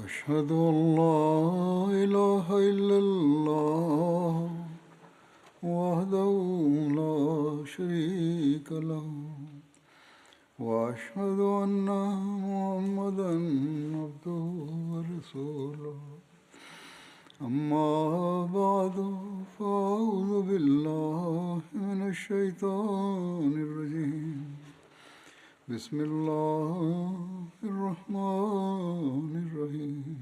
أشهد أن لا إله إلا الله وحده لا شريك له وأشهد أن محمدا عبده ورسوله أما بعد فأعوذ بالله من الشيطان الرجيم بسم الله الرحمن الرحيم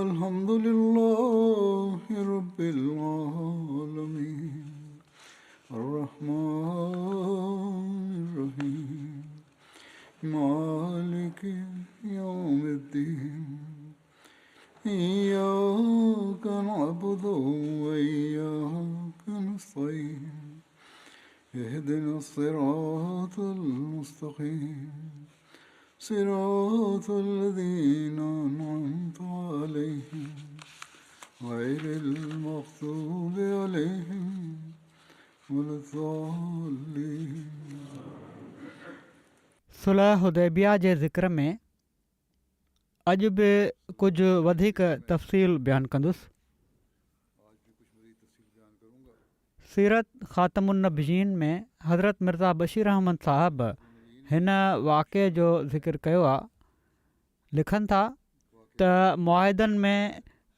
الحمد لله رب العالمين الرحمن الرحيم مالك يوم الدين إياك نعبد وإياك نستعين اهدنا الصراط المستقيم صراط الذين أنعمت عليهم غير المغضوب عليهم ولا الضالين. सुलह हुदैबिया जे ज़िक्र में अॼु बि कुझु वधीक तफ़सील बयानु कंदुसि. सीरत ख़ातमुन्नबियीन में हज़रत मिर्ज़ा बशीर अहमद साहब हिन वाक़े जो ज़िक्र कयो आहे. लिखनि था त मुआहिदनि में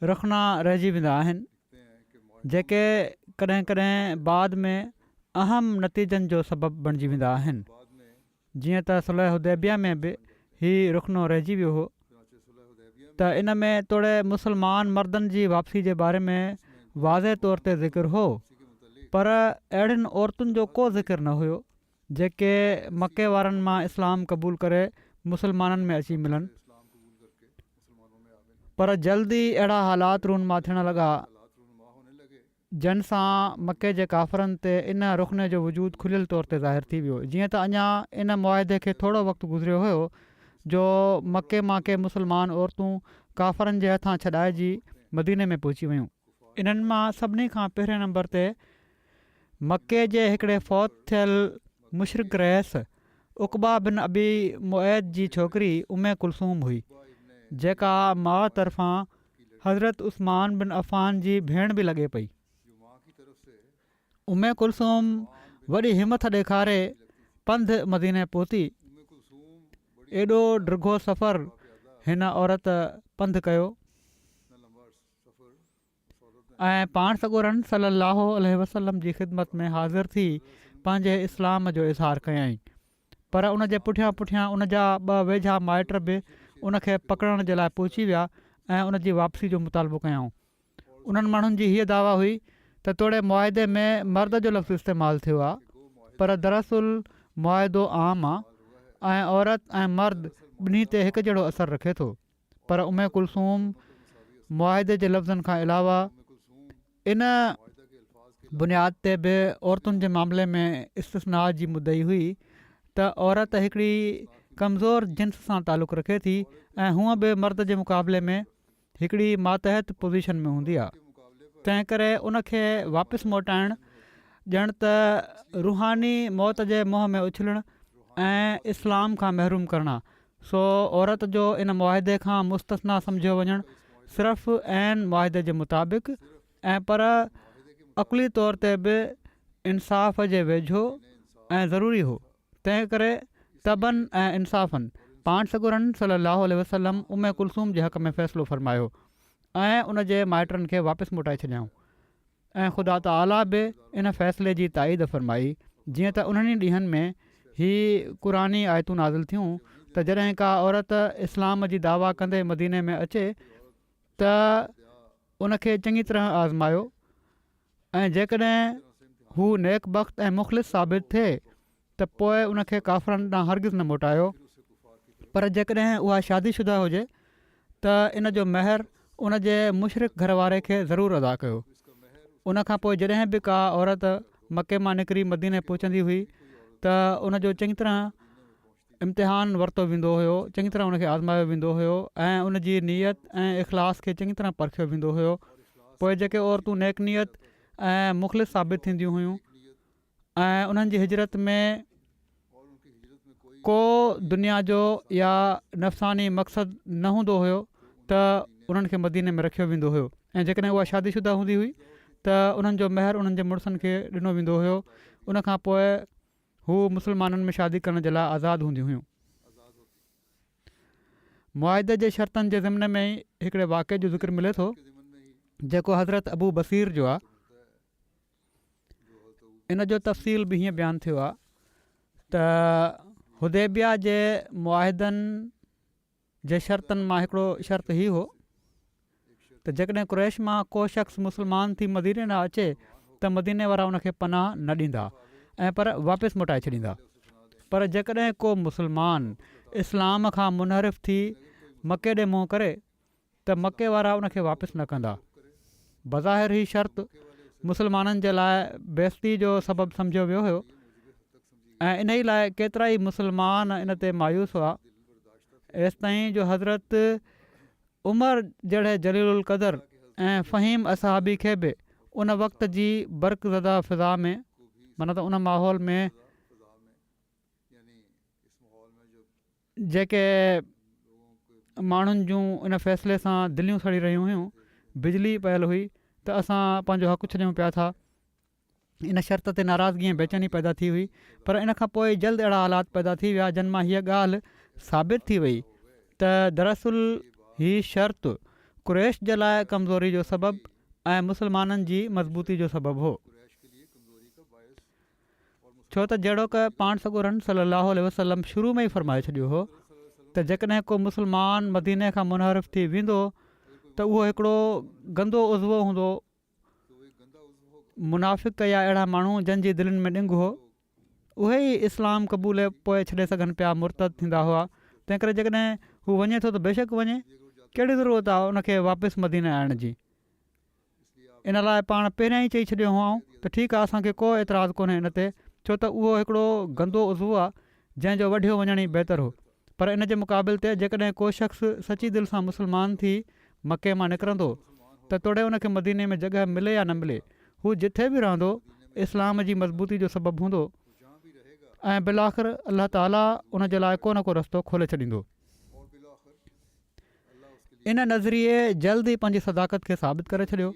रखना रहिजी वेंदा आहिनि जेके कॾहिं कॾहिं बाद में अहम नतीजनि जो सबबु बणिजी वेंदा आहिनि. जीअं त सुलह हुदैबिया में बि हीउ रुखनो रहिजी वियो हो त इन में तोड़े मुसलमान मर्दनि जी वापसी जे बारे में वाज़े तौर ते ज़िक्र हो, पर अहिड़ियुनि औरतुनि जो को ज़िक्र न हुयो जेके मके वारनि मां इस्लाम क़बूल करे मुसलमाननि में अची मिलनि. पर जल्दी अहिड़ा हालात रूनमा थियण लॻा जंहिं सां मके जे काफ़रनि ते इन रुखने जो वजूद खुलियल तौर ते ज़ाहिर थी वियो. जीअं त अञा इन मुआहिदे खे थोरो वक़्तु गुज़रियो हुयो जो मके मां के मुसलमान औरतूं काफ़रनि जे हथां छॾाइजी मदीने में पहुची वियूं. इन्हनि मां सभिनी खां पहिरें नंबर ते मके जे हिकिड़े फ़ौत थियल मुशरिक रहिस उक़बा बिन अबी मुऐद जी छोकिरी उम्मे कुलसूम हुई, जेका माउ तरफ़ां हज़रत उस्मान बिन अफ़ान जी भेण बि लॻे पई. उम्मे कुलसूम वॾी हिमत ॾेखारे पंधु मदीने पहुती. एॾो ड्रिघो सफ़र हिन औरत पंधु कयो ऐं पाण सॻोरनि सल्लल्लाहु अलैहि वसल्लम जी ख़िदमत में हाज़िर थी पंहिंजे इस्लाम जो इज़हार कयईं. पर उन जे पुठियां पुठियां उन जा ॿ वेझा माइट बि उनखे पकड़ण जे लाइ पहुची विया ऐं उन जी वापसी जो मुतालबो कयऊं. उन्हनि माण्हुनि जी हीअ दावा हुई त तोड़े मुआहिदे में मर्द जो लफ़्ज़ इस्तेमालु थियो आहे, पर दरअसल मुआहिदो आम आहे ऐं औरत ऐं मर्द ॿिन्ही ते हिकु जहिड़ो असरु रखे थो. पर उम्मे कुलसूम मुआहिदे जे लफ़्ज़नि खां अलावा इन बुनियाद ते बि औरतुनि जे मामले में इस्तिस्ना जी मुदई हुई त औरत हिकिड़ी कमज़ोर जिन्स सां तालुक़ु रखे थी ऐं हूअं बि मर्द जे मुक़ाबले में हिकिड़ी मातहत पोज़ीशन में हूंदी आहे. तंहिं करे उनखे वापसि मोटाइणु ॼण त रूहानी मौत जे मुंहं में उछलणु ऐं इस्लाम खां महरूम करणा. सो औरत जो इन मुआहिदे खां मुस्तस्ना सम्झियो वञणु सिर्फ़ु ऐन मुआहिदे जे मुताबिक़ ऐं पर अक़ली तौर ते बि इंसाफ़ जे वेझो ऐं ज़रूरी हो. तंहिं करे तबन ऐं इंसाफ़नि पाण सॻोरनि सल्लल्लाहु अलैहि वसल्लम उम्मे कुलसूम जे हक़ में फ़ैसिलो फ़रमायो ऐं उन जे माइटनि खे वापसि मोटाए छॾियऊं ऐं ख़ुदा ताला बि इन फ़ैसिले जी ताईद फ़रमाई. जीअं त उन्हनि ॾींहंनि में ही क़ुरानी आयतूं नाज़िल थियूं त जॾहिं का औरत इस्लाम जी दावा कंदे मदीने में अचे त उनखे चङी तरह आज़मायो ऐं जेकॾहिं हू नेक बख़्त ऐं मुख़लिस साबित थिए त पोइ उनखे काफ़रनि ॾांहुं हरगिज़ न मोटायो. पर जेकॾहिं उहा शादीशुदा हुजे त इन जो महर उन जे मुशरिक घर वारे खे ज़रूरु अदा कयो. उनखां पोइ जॾहिं बि का औरत मके मां निकिरी मदीने पहुचंदी हुई त उनजो चङी तरह इम्तिहान वरितो वेंदो हुयो, चङी तरह उनखे आज़मायो वेंदो हुयो ऐं उन जी नियत ऐं इख़लास खे चङी तरह परखियो वेंदो हुयो. पोइ जेके औरतूं नेक नियत ऐं मुख़लिस साबित थींदियूं हुयूं ऐं उन्हनि जी हिजरत में को दुनिया जो या नफ़सानी मक़सदु न हूंदो हुयो त उन्हनि खे मदीने में रखियो वेंदो हुयो। ऐं जेकॾहिं उहा शादीशुदा हूंदी हुई त उन्हनि जो महर उन्हनि जे मुड़ुसनि खे ॾिनो वेंदो हुयो। उनखां पोइ हू मुस्लमाननि में शादी करण जे लाइ आज़ादु हूंदियूं हुयूं। मुआहिदे जे शर्तनि जे ज़िम्ने में ई हिकिड़े वाक़े जो ज़िक्र मिले थो जेको हज़रत अबू बसीर जो आहे। इन जो तफ़सील बि हीअं बयानु थियो आहे त हुदैबिया जे मुआहिदनि जे शर्तनि मां हिकिड़ो शर्त ही हो त जेकॾहिं कुरैश मां को शख़्स मुस्लमान थी मदीने न अचे त मदीने वारा उनखे पनाह न ॾींदा ऐं पर वापसि मोटाए छॾींदा। पर जेकॾहिं को मुस्लमान इस्लाम खां मुनहरिफ़ थी मके ॾे मुंहुं करे त मके वारा उनखे वापसि न कंदा। बज़ाहिर ही शर्त मुस्लमाननि जे लाइ बेइज़ती जो सबबु सम्झियो वियो हुयो ऐं इन ई लाइ केतिरा ई मुस्लमान इन ते मायूस हुआ एसि ताईं जो हज़रत उमर जहिड़े जलील क़दर ऐं फ़हीम असहाबी खे बि उन वक़्त जी बरक़ज़दा फ़िज़ा में माना त उन माहौल में जेके माण्हुनि जूं इन फ़ैसिले सां दिलियूं सड़ी रहियूं हुयूं, बिजली पयल हुई त असां पंहिंजो हक़ु छॾियूं पिया था। इन शर्त ते नाराज़गी ऐं बेचैनी पैदा थी हुई। पर इन खां पोइ जल्द अहिड़ा हालात पैदा थी विया जिन मां हीअ ॻाल्हि साबित थी वई त दरअसल हीअ शर्त कुरैश जे लाइ कमज़ोरी जो सबबु ऐं मुस्लमाननि जी मज़बूती जो सबबु हो। छो त जहिड़ो क पाण सॻोरन सल्लल्लाहु अलैहि वसल्लम शुरू में ई फ़रमाए छॾियो हो त जेकॾहिं को मुस्लमान मदीने खां मुनहरिफ़ थी वेंदो त उहो हिकिड़ो गंदो उज़वो हूंदो, मुनाफ़िक़ या अहिड़ा माण्हू जंहिंजी दिलनि में ॾिंग हो उहे ई इस्लाम क़बूल पोइ छॾे सघनि पिया, मुर्तद थींदा हुआ। तंहिं करे जेकॾहिं हू वञे थो त बेशक वञे, कहिड़ी ज़रूरत आहे उनखे वापसि मदीने आणण जी। इन लाइ पाण पहिरियां ई चई छॾियो हुआ त ठीकु आहे, असांखे को एतिराज़ु कोन्हे इन ते, छो त उहो हिकिड़ो गंदो उज़वो आहे जंहिंजो वढियो वञण ई बहितरु हो। पर इन जे मुक़ाबिल ते जेकॾहिं को शख़्स सची दिलि सां मुस्लमान थी मके मां निकिरंदो त तोड़े उनखे मदीने में जॻह मिले या न मिले, हू जिथे बि रहंदो इस्लाम जी मज़बूती जो सबबु हूंदो ऐं बिलाख़िर अलाह ताला उन जे लाइ को न को रस्तो खोले छॾींदो। इन नज़रिए जल्द ई पंहिंजी सदाकत खे साबित करे छॾियो,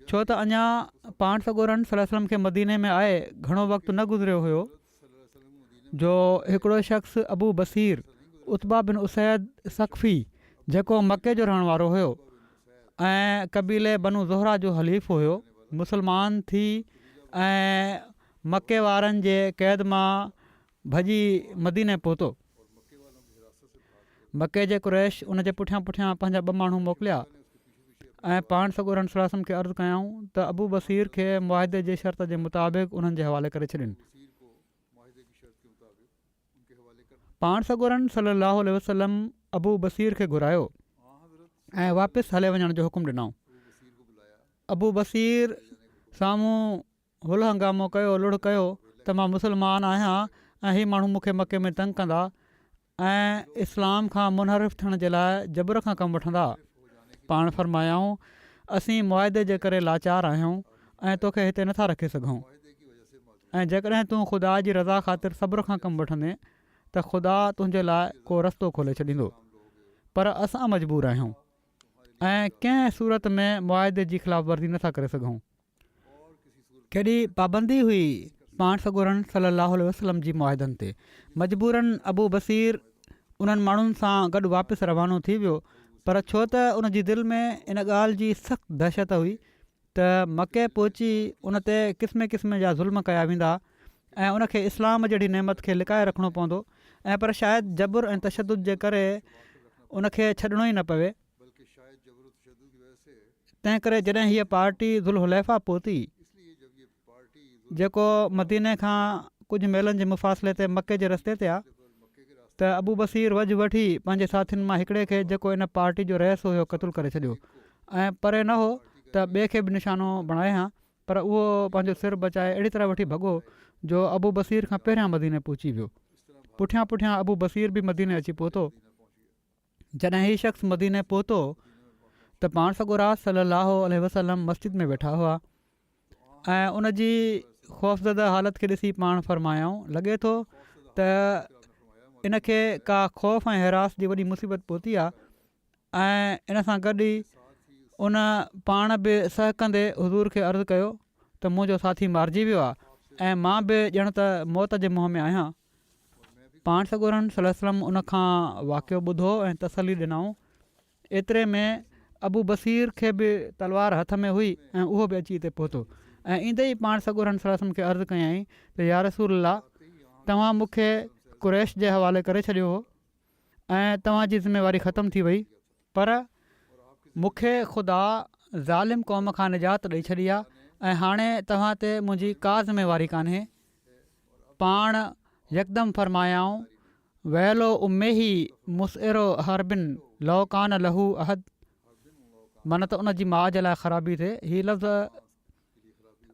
छो त अञा पाण सॻोरन सल्लल्लाहु अलैहि वसल्लम खे मदीने में आए घणो वक़्तु न गुज़रियो हुयो जो हिकिड़ो शख़्स अबू बसीर उत्बा बिन उसैद सक़फ़ी जेको मके जो रहण वारो हुयो ऐं कबीले बनू ज़ोहरा जो हलीफ़ हुयो, मुस्लमान थी ऐं मके वारनि जे क़ैद मां भॼी मदीने पहुतो। मके जे कुरैश उन जे पुठियां पुठियां पंहिंजा 2 माण्हू मोकिलिया ऐं पाण सॻोरन सल्लल्लाहु अलैहि वसल्लम खे अर्ज़ु कयऊं त अबू बसीर खे मुआहिदे जे शर्त जे मुताबिक़ उन्हनि जे हवाले करे छॾिन। पाण सॻोरन सल्लल्लाहु अलैहि वसल्लम अबू बसीर खे घुरायो ऐं वापसि हले वञण जो हुकुम ॾिनऊं। अबू बसीर साम्हूं हुल हंगामो कयो, लुड़ कयो त मां मुस्लमान आहियां ऐं हीअ माण्हू मूंखे मके में तंग कंदा ऐं इस्लाम खां मुनहरिफ़ थियण जे लाइ जबर खां कमु वठंदा। पाण फरमायाऊं, असीं मुआहिदे जे करे लाचार आहियूं ऐं तोखे हिते नथा रखी सघूं, ऐं जेकॾहिं तूं ख़ुदा जी रज़ा ख़ातिर सब्र खां कमु वठंदे त ख़ुदा तुंहिंजे लाइ को रस्तो खोले छॾींदो। पर असां मजबूर आहियूं ऐं कंहिं सूरत में मुआहिदे जी ख़िलाफ़ वर्ज़ी नथा करे सघूं। केॾी पाबंदी हुई पाण सॻोरन सल्लल्लाहु अलैहि वसल्लम जी मुआहिदनि ते। मजबूरन अबू बसीर उन्हनि माण्हुनि सां गॾु वापसि रवानो थी वियो, पर छो त उन जी दिलि में इन ॻाल्हि जी सख़्तु दहशत हुई त मके पहुची उन ते क़िस्म क़िस्म जा ज़ुल्म कया वेंदा ऐं उनखे इस्लाम जहिड़ी नेमत खे लिकाए रखिणो पवंदो ऐं पर शायदि जबर ऐं तशदुद जे करे उनखे छॾिणो ई न पवे। तंहिं करे जॾहिं हीअ पार्टी ज़ुल्हुलैफ़ा पहुती जेको मदीने खां कुझु मेलनि जे मुफ़ासिले ते मके जे रस्ते ते आहे, त अबू बसीर वझ वठी पंहिंजे साथियुनि मां हिकिड़े खे जेको इन पार्टी जो रहिस हुयो क़तलु करे छॾियो ऐं परे न हो त ॿिए खे बि निशानो बणाए हा, पर उहो पंहिंजो सिर बचाए अहिड़ी तरह वठी भॻो जो अबू बसीर खां पहिरियां मदीने पहुची वियो। पुठियां पुठियां अबू बसीर बि मदीने अची पहुतो। जॾहिं हीउ शख़्स मदीने पहुतो त पाण सॻोरात सल्लल्लाहु अलैहि वसल्लम मस्जिद में वेठा हुआ ऐं उन जी ख़ौफ़ज़दा हालत खे ॾिसी पाण फरमायाऊं, लॻे थो त इन खे का ख़ौफ़ ऐं हिरास जी वॾी मुसीबत पहुती आहे ऐं इन सां गॾु ई उन पाण बि सहकंदे हज़ूर खे अर्ज़ु कयो त मुंहिंजो साथी मारिजी वियो आहे ऐं मां बि ॼण त मौत जे मुंहं में आहियां। पाण सॻोरन सल्लल्लाहु अलैहि वसल्लम उन खां वाक़ियो ॿुधो ऐं तसली ॾिनऊं। एतिरे में अबू बसीर खे बि तलवार हथ में हुई ऐं उहो बि अची हिते पहुतो ऐं ईंदे ई पाण सॻोरन सल्लल्लाहु अलैहि वसल्लम खे अर्ज़ु कयईं त या रसूल अल्लाह, तव्हां मूंखे कुरैश जे हवाले करे छॾियो हो ऐं तव्हांजी ज़िमेवारी ख़तमु थी वई, पर मूंखे ख़ुदा ज़ालिम क़ौम खां निजात ॾेई छॾी आहे ऐं हाणे तव्हां ते मुंहिंजी का ज़िमेवारी कान्हे। पाण यकदमि फरमायाऊं, वैलो उम्मेही मुसइरो हरबिन लौ कान लहू अहद, माना त उन जी माउ जे लाइ ख़राबी थिए। हीअ लफ़्ज़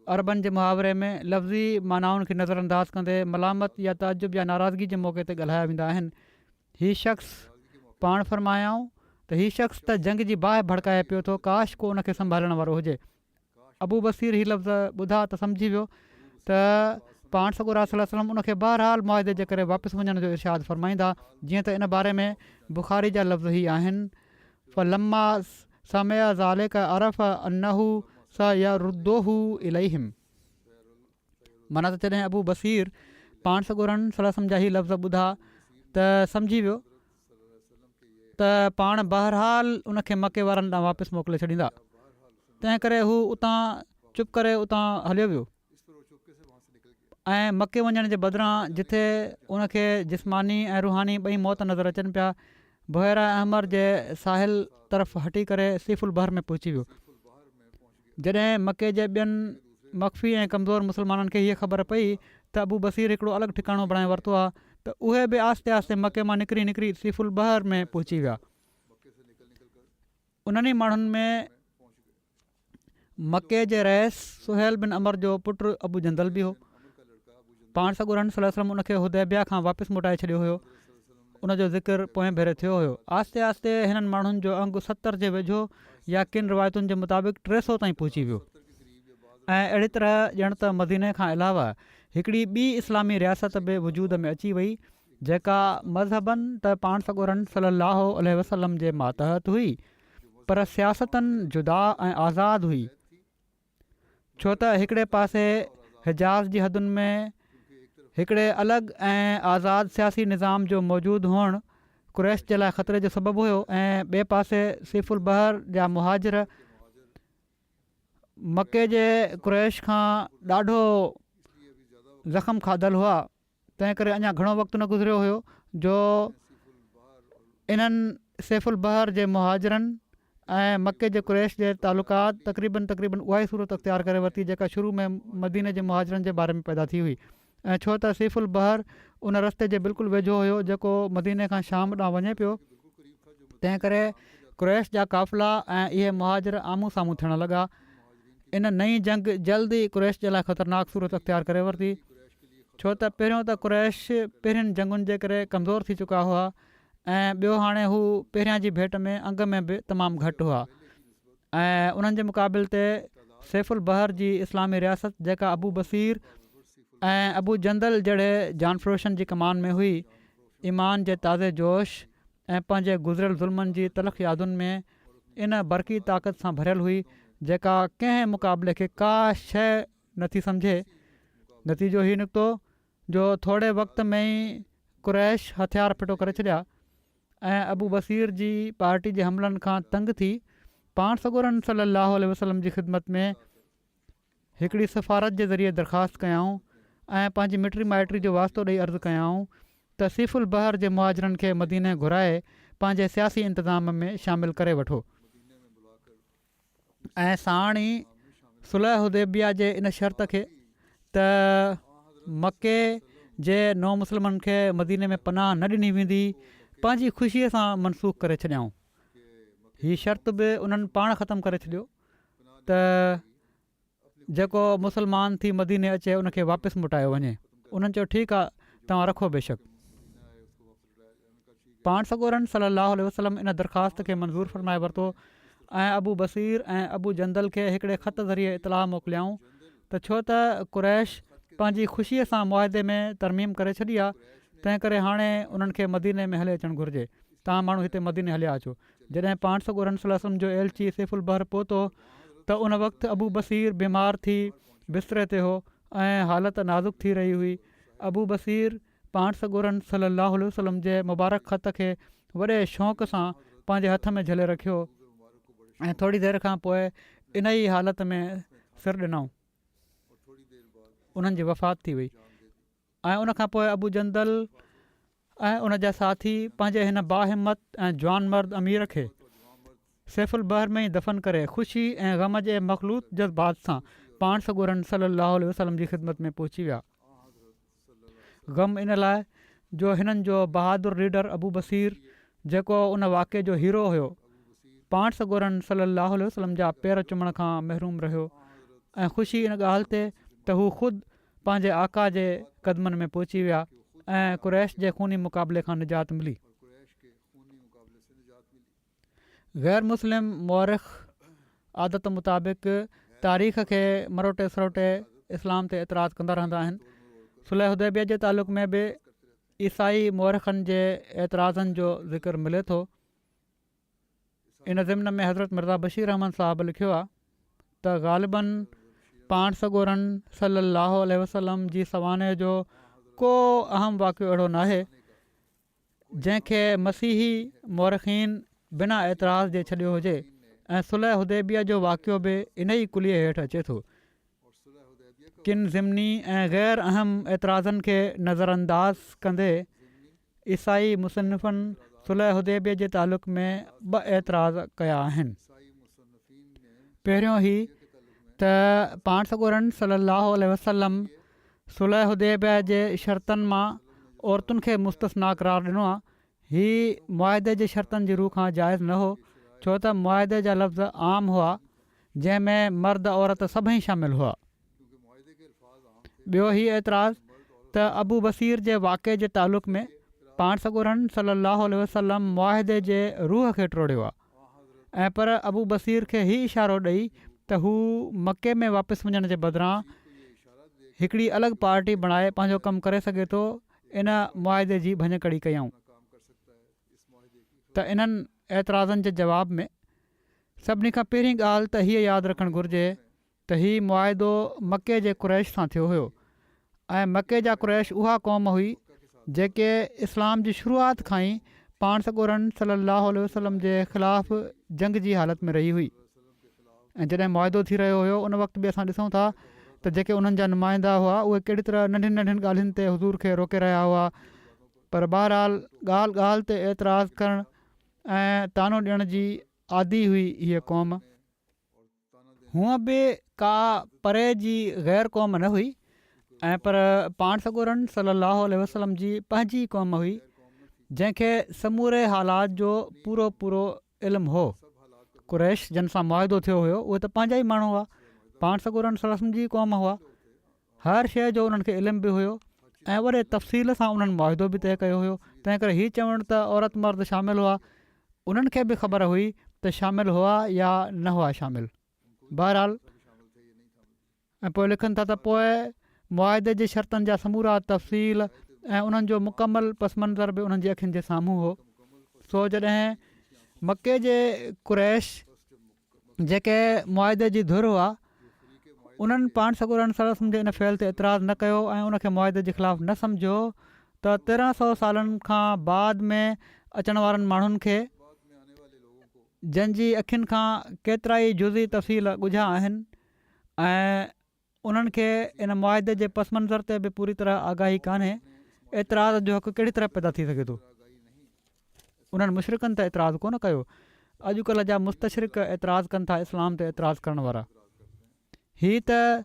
अरबनि जे मुहावरे में लफ़्ज़ी मानाउनि खे नज़रअंदाज़ कंदे मलामत या ताजुब या नाराज़गी जे मौक़े ते ॻाल्हाया वेंदा आहिनि। हीउ शख़्स पाण फरमायाऊं त हीउ शख़्स त जंग जी बाहि भड़काए पियो थो, काश को उनखे संभालण वारो हुजे। अबू बसीर हीउ लफ़्ज़ ॿुधा त सम्झी वियो त पाण सॻोरा सल्लल्लाहु अलैहि वसल्लम उनखे बहरहाल मुआदे जे करे वापसि वञण जो इरशाद फरमाईंदा, जीअं त इन बारे में बुख़ारी जा लफ़्ज़ ई आहिनि। फलम्मा समय ज़ालिक अरफ़ अन्नहू सा यरुद्दोहू इलैहिम, माना त जॾहिं अबू बसीर पाण सॻोरन सल्लल्लाहु अलैहि वसल्लम जा हीउ लफ़्ज़ ॿुधा त सम्झी वियो त पाण बहरहाल उनखे मके वारनि ॾांहुं वापसि मोकिले छॾींदा। तंहिं करे हू उतां चुप करे उतां हलियो वियो ऐं मके वञण जे बदिरां जिथे उनखे जिस्मानी ऐं रुहानी ॿई मौत नज़र अचनि पिया, बुहैरा अहमर जे साहिल तरफ़ हटी करे सीफुल बहर में पहुची वियो। जॾहिं मके जे ॿियनि मख़फ़ी ऐं कमज़ोर मुस्लमाननि खे हीअ ख़बर पई त अबू बसीर हिकिड़ो अलॻि ठिकाणो बणाए वरितो आहे, त उहे बि आस्ते आस्ते मके मां निकिरी निकिरी सीफुल बहर में पहुची विया। उन्हनि माण्हुनि में मके जे रहिस सुहेल बिन अमर जो पुटु अबू जंदल बि हो। पाण सॻोरन सल्लल्लाहु अलैहि वसल्लम उनखे हुदैबिया खां वापसि मोटाए छॾियो हुयो। उनजो ज़िक्र पोएं भेरे थियो हुयो। आस्ते आस्ते हिननि माण्हुनि जो अंगु 70 जे वेझो या किन रिवायतुनि जे मुताबिक़ 300 ताईं पहुची वियो ऐं अहिड़ी तरह ॼण त मदीने खां अलावा हिकिड़ी ॿी इस्लामी रियासत बि वजूद में अची वई, जेका मज़हबनि त पाण सॻोरन सल्लल्लाहु अलैहि वसल्लम जे मातहत हुई, पर सियासतनि जुदा ऐं आज़ादु हुई। छो त हिकिड़े पासे हिजाज़ जी हदुनि में हिकिड़े अलॻि ऐं आज़ादु सियासी निज़ाम जो मौजूदु हुअणु कुरैश जे लाइ ख़तरे जो सबबु हुयो ऐं ॿिए पासे सीफुल बहर जा मुहाजिर मके जे कुरैश खां ॾाढो ज़ख़्म खाधल हुआ। तंहिं करे अञा घणो वक़्तु न गुज़रियो हुयो जो इन्हनि सैफुल बहर जे मुहाजिरनि ऐं मके जे कुरैश जे तालुकात तक़रीबन उहा ई सूरत अख़्तियार करे वरिती जेका शुरू में मदीने जे मुहाजिरनि जे बारे में पैदा थी हुई। ऐं छो त सीफुल बहर उन रस्ते जे बिल्कुलु वेझो हुयो जेको मदीने खां शाम ॾांहुं वञे पियो, तंहिं करे कुरैश जा काफ़िला ऐं इहे मुहाजिर आम्हूं साम्हूं थियणु लॻा। इन नई जंग जल्दी कुरैश जे लाइ ख़तरनाक सूरत अख़्तियार करे वरिती, छो त पहिरियों त कुरैश पहिरियुनि जंगुनि जे करे कमज़ोर थी चुका हुआ ऐं ॿियो हाणे हू पहिरियां जी भेट में अंग में बि तमामु घटि हुआ ऐं उन्हनि जे मुक़ाबिल ते सैफुल बहर जी इस्लामी रियासत जेका अबू बसीर ऐं अबू जंदल जहिड़े जानफरोशन जी कमान में हुई, ईमान जे ताज़े जोश ऐं पंहिंजे गुज़िरियल ज़ुल्मनि जी तलख़ यादुनि में इन बरक़ी ताक़त सां भरियल हुई जेका कंहिं मुक़ाबले खे का शइ नथी सम्झे। नतीजो हीउ निकितो जो थोरे वक़्त में ई कुरैश हथियार फिटो करे छॾिया ऐं अबू बसीर जी पार्टी जे हमलनि खां तंग थी पाण सॻोरन सल्लल्लाहु अलैहि वसल्लम जी ख़िदमत में हिकिड़ी सफ़ारत जे ज़रिए दरख़्वास्त कयाऊं ऐं पंहिंजी मिटरी माइटरी जो वास्तो ॾेई अर्ज़ु कयाऊं त सीफुल बहर जे मुहाजिरनि खे मदीने घुराए पंहिंजे सियासी इंतिज़ाम में शामिलु करे वठो ऐं साण ई सुलह हुदैबिया जे इन शर्त खे त मके जे नौ मुस्लिमनि खे मदीने में पनाह न ॾिनी वेंदी पंहिंजी ख़ुशीअ सां मनसूख़ करे छॾियाऊं। हीअ शर्त बि उन्हनि पाण ख़तमु करे छॾियो त जेको मुस्लमान थी मदीने अचे उनखे वापसि मोटायो वञे। उन्हनि चयो ठीकु आहे, तव्हां रखो बेशक। पाण सॻोरन सल्लल्लाहु अलैहि वसल्लम इन दरख़्वास्त खे मंज़ूरु फ़रमाए वरितो ऐं अबू बसीर ऐं अबू जंदल खे हिकिड़े ख़त ज़रिए इतलाह मोकिलियाऊं त छो त कुरैश पंहिंजी ख़ुशीअ सां मुआदे में तरमीम करे छॾी आहे तंहिं करे हाणे उन्हनि खे मदीने में हले अचणु घुरिजे। तव्हां माण्हू हिते मदीने हलिया अचो। जॾहिं पाण सॻोरन सल्लल्लाहु अलैहि वसल्लम जो एलची सैफुल बहर पहुतो त उन वक़्तु अबू बसीर बीमार थी बिस्तरे ते हो ऐं हालति नाज़ुक थी रही हुई। अबू बसीर पाण सॻोरन सल्लल्लाहु अलैहि वसल्लम जे मुबारक ख़त खे वॾे शौक़ सां पंहिंजे हथ में झले रखियो ऐं थोरी देरि खां पोइ इन ई हालति में सिर ॾिनऊं। उन्हनि जी वफ़ात थी वई ऐं उनखां पोइ अबू जंदल ऐं उन जा साथी पंहिंजे हिन बाहिम्मत ऐं जवान मर्द अमीर खे सैफुल बहर में ई दफ़न करे ख़ुशी ऐं ग़म जे मख़लूत जज़्बात सां पाण सॻोरन सल्लल्लाहु अलैहि वसल्लम जी ख़िदमत में पहुची विया। ग़म इन लाइ जो हिननि जो बहादुर लीडर अबू बसीर जेको उन वाक़े जो हीरो हुयो पाण सॻोरन सल्लल्लाहु अलैहि वसल्लम जा पेर चुमण खां महरूम रहियो ऐं ख़ुशी इन ॻाल्हि ते त हू ख़ुदि पंहिंजे आका जे क़दमनि में पहुची विया ऐं कुरैश जे खूनी मुक़ाबले खां निजात मिली। ग़ैर मुस्लिम मौरिख़ आदत मुताबिक़ तारीख़ खे मरोटे सरोटे इस्लाम ते एतिराज़ कंदा रहंदा आहिनि। सुलह हुदैबिया जे तालुक़ में बि ईसाई मौरिख़नि जे एतिराज़नि जो ज़िक्र मिले थो। इन ज़िम्न में हज़रत मिर्ज़ा बशीर अहमद साहब लिखियो आहे त ग़ालिबन पाण सॻोरन सल्लल्लाहु अलैहि वसल्लम जी सवाने जो को अहम वाक़ियो अहिड़ो नाहे जंहिंखे मसीही मौरिख़ीन बिना एतिराज़ जे छॾियो हुजे ऐं सुलह हुदैबिया जो वाक़ियो बि इन ई कुलीअ हेठि अचे थो। किन ज़िमनी ऐं ग़ैर अहम एतिराज़नि खे नज़रअंदाज़ कंदे ईसाई मुसनिफ़नि सुलह हुदैबिया जे तालुक़ में 2 एतिराज़ कया आहिनि। पहिरियों ही त पाण सॻोरन सल्लल्लाहु अलैहि वसल्लम सुलह हुदैबिया जे शर्तनि मां औरतुनि खे मुस्तस्ना क़रार ॾिनो आहे। हीअ मुआदे जे शर्तनि जी रूह खां जाइज़ न हो छो त मुआदे जा लफ़्ज़ आम हुआ जंहिंमें मर्द औरत सभई शामिल हुआ। ॿियो ही एतिराज़ त अबू बसीर जे वाक़े जे तालुक़ में पाण सॻोरन सल्लल्लाहु अलैहि वसल्लम मुआदे जे रूह खे टोड़ियो आहे ऐं पर अबू बसीर खे ही इशारो ॾेई त हू मके में वापसि वञण जे बदिरां हिकिड़ी अलॻि पार्टी बणाए पंहिंजो कमु करे सघे थो। इन मुआदे जी भञकड़ी कयऊं त इन्हनि एतिराज़नि जे जवाब में सभिनी खां पहिरीं ॻाल्हि त हीअ यादि रखणु घुरिजे त हीउ मुआदो मके जे कुरैश सां थियो हुयो ऐं मके जा कुरैश उहा क़ौम हुई जेके इस्लाम जी शुरूआति खां ई पाण सॻोरन सल्लल्लाहु अलैहि वसल्लम जे ख़िलाफ़ु जंग जी हालति में रही हुई। ऐं जॾहिं मुआदो थी रहियो हुयो उन वक़्तु बि असां ॾिसूं था त जेके उन्हनि जा नुमाइंदा हुआ उहे कहिड़ी तरह नंढियुनि नंढियुनि ॻाल्हियुनि ते हुज़ूर खे रोके रहिया हुआ। पर बहरहाल ॻाल्हि ॻाल्हि ते एतिराज़ करणु ऐं तानो ॾियण जी आदी हुई हीअ क़ौम। हूअं बि का परे जी ग़ैर क़ौम न हुई ऐं पर पाण सॻोरन सल्लल्लाहु अलैहि वसल्लम जी पंहिंजी क़ौम हुई जंहिंखे समूरे हालात जो पूरो पूरो इल्मु हो। कुरैश जिन सां मुआदो थियो हुयो उहे त पंहिंजा ई माण्हू हुआ, पाण सॻोरन सल्लल्लाहु अलैहि वसल्लम जी क़ौम हुआ। हर शइ जो उन्हनि खे इल्मु बि हुयो ऐं वॾे तफ़सील सां उन्हनि मुआदो बि तइ कयो हुयो। तंहिं करे हीअ चवणु त औरत मर्द शामिल हुआ उन्हनि खे बि ख़बर हुई त शामिल हुआ या न हुआ शामिल। बहरहाल ऐं पोइ लिखनि था त पोइ मुआदे जे शर्तनि जा समूरा तफ़सील ऐं उन्हनि जो मुकमल पस मंज़र बि उन्हनि जी अखियुनि जे साम्हूं हो। सो जॾहिं मके जे कुरैश जेके मुआदे जी धुर हुआ उन्हनि पाण सॻोरन सल्लल्लाहु अलैहि वसल्लम जे इन फ़ैल ते एतिराज़ न कयो ऐं उनखे मुआदे जे ख़िलाफ़ु न सम्झो त 1300 सालनि खां बाद में अचण वारनि माण्हुनि खे जंहिंजी अखियुनि खां केतिरा ई जुज़ी तफ़सील ॻुझा आहिनि ऐं उन्हनि खे इन मुआदे जे पस मंज़र ते बि पूरी तरह आगाही कान्हे, एतिराज़ जो हक़ कहिड़ी तरह पैदा थी सघे थो। उन्हनि मुशरिकनि ते एतिराज़ कोन कयो। अॼुकल्ह जा मुस्तशरिक़ एतिराज़ कनि था इस्लाम ते एतिराज़ करण वारा। हीअ त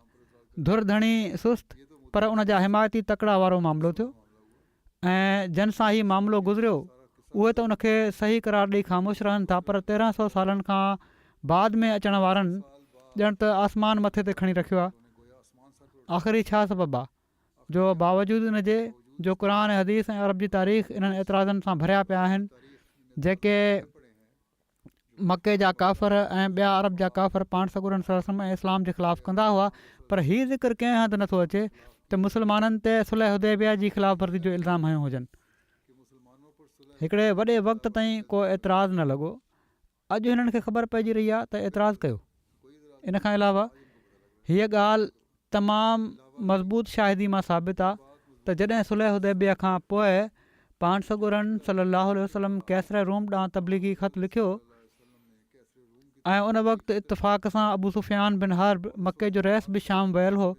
धुर धणी सुस्त पर उन जा हिमायती तकड़ा वारो मामिलो थियो ऐं जन सां हीउ मामिलो गुज़रियो उहे त उनखे सही करार ॾेई ख़ामोश रहनि था, पर 1300 सालनि खां बाद में अचण वारनि ॼण त आसमान मथे ते खणी रखियो आहे। आख़िरी छा सबबु आहे जो बावजूदि इन जे जो क़ुर ऐं हदीस ऐं अरब जी तारीख़ इन्हनि एतिराज़नि सां भरिया पिया आहिनि जेके मके जा काफ़र ऐं ॿिया अरब जा काफ़र पाण सॻोरन सल्लल्लाहु अलैहि वसल्लम ऐं इस्लाम जे ख़िलाफ़ु कंदा हुआ। पर हीउ ज़िक्र कंहिं हंधि नथो अचे त मुस्लमाननि ते सुलह हुदैबिया जी ख़िलाफ़ वर्ज़ी जो इल्ज़ाम हयो हुजनि। हिकिड़े वॾे वक़्त ताईं को एतिराज़ु न लॻो। अॼु हिननि खे ख़बर पइजी रही आहे त एतिराज़ु कयो। इन खां अलावा हीअ ॻाल्हि तमामु मज़बूत शाहिदी मां साबित आहे त जॾहिं सुलह हुदैबिया खां पोइ पाण सॻोरन सल्लल्लाहु अलैहि वसल्लम कैसर रूम ॾांहुं तबलीगी ख़त लिखियो ऐं उन वक़्तु इत्तफ़ाक़ सां अबू सुफ़ियान बिन हर्ब मके जो रइस बि शाम वियल हो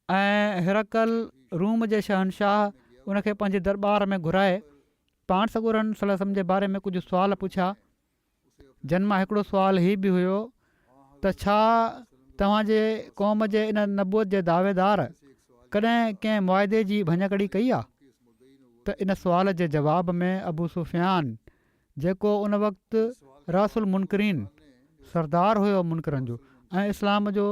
ऐं हिरकल रूम जे शहनशाह उनखे पंहिंजे दरबार में घुराए पाण सॻोरन सल्लल्लाहु अलैहि वसल्लम जे बारे में कुझु सुवाल पुछा। जन मां हिकिड़ो सुवाल हीउ बि हुयो त छा तव्हांजे क़ौम जे इन नबूअत जे दावेदार कॾहिं कंहिं मुआदे जी भञकड़ी कई आहे? त इन सुवाल जे जवाब में अबू सुफ़ियान जेको उन वक़्तु रासुल मुनकरीन सरदार हुयो मुनकरनि जो ऐं इस्लाम जो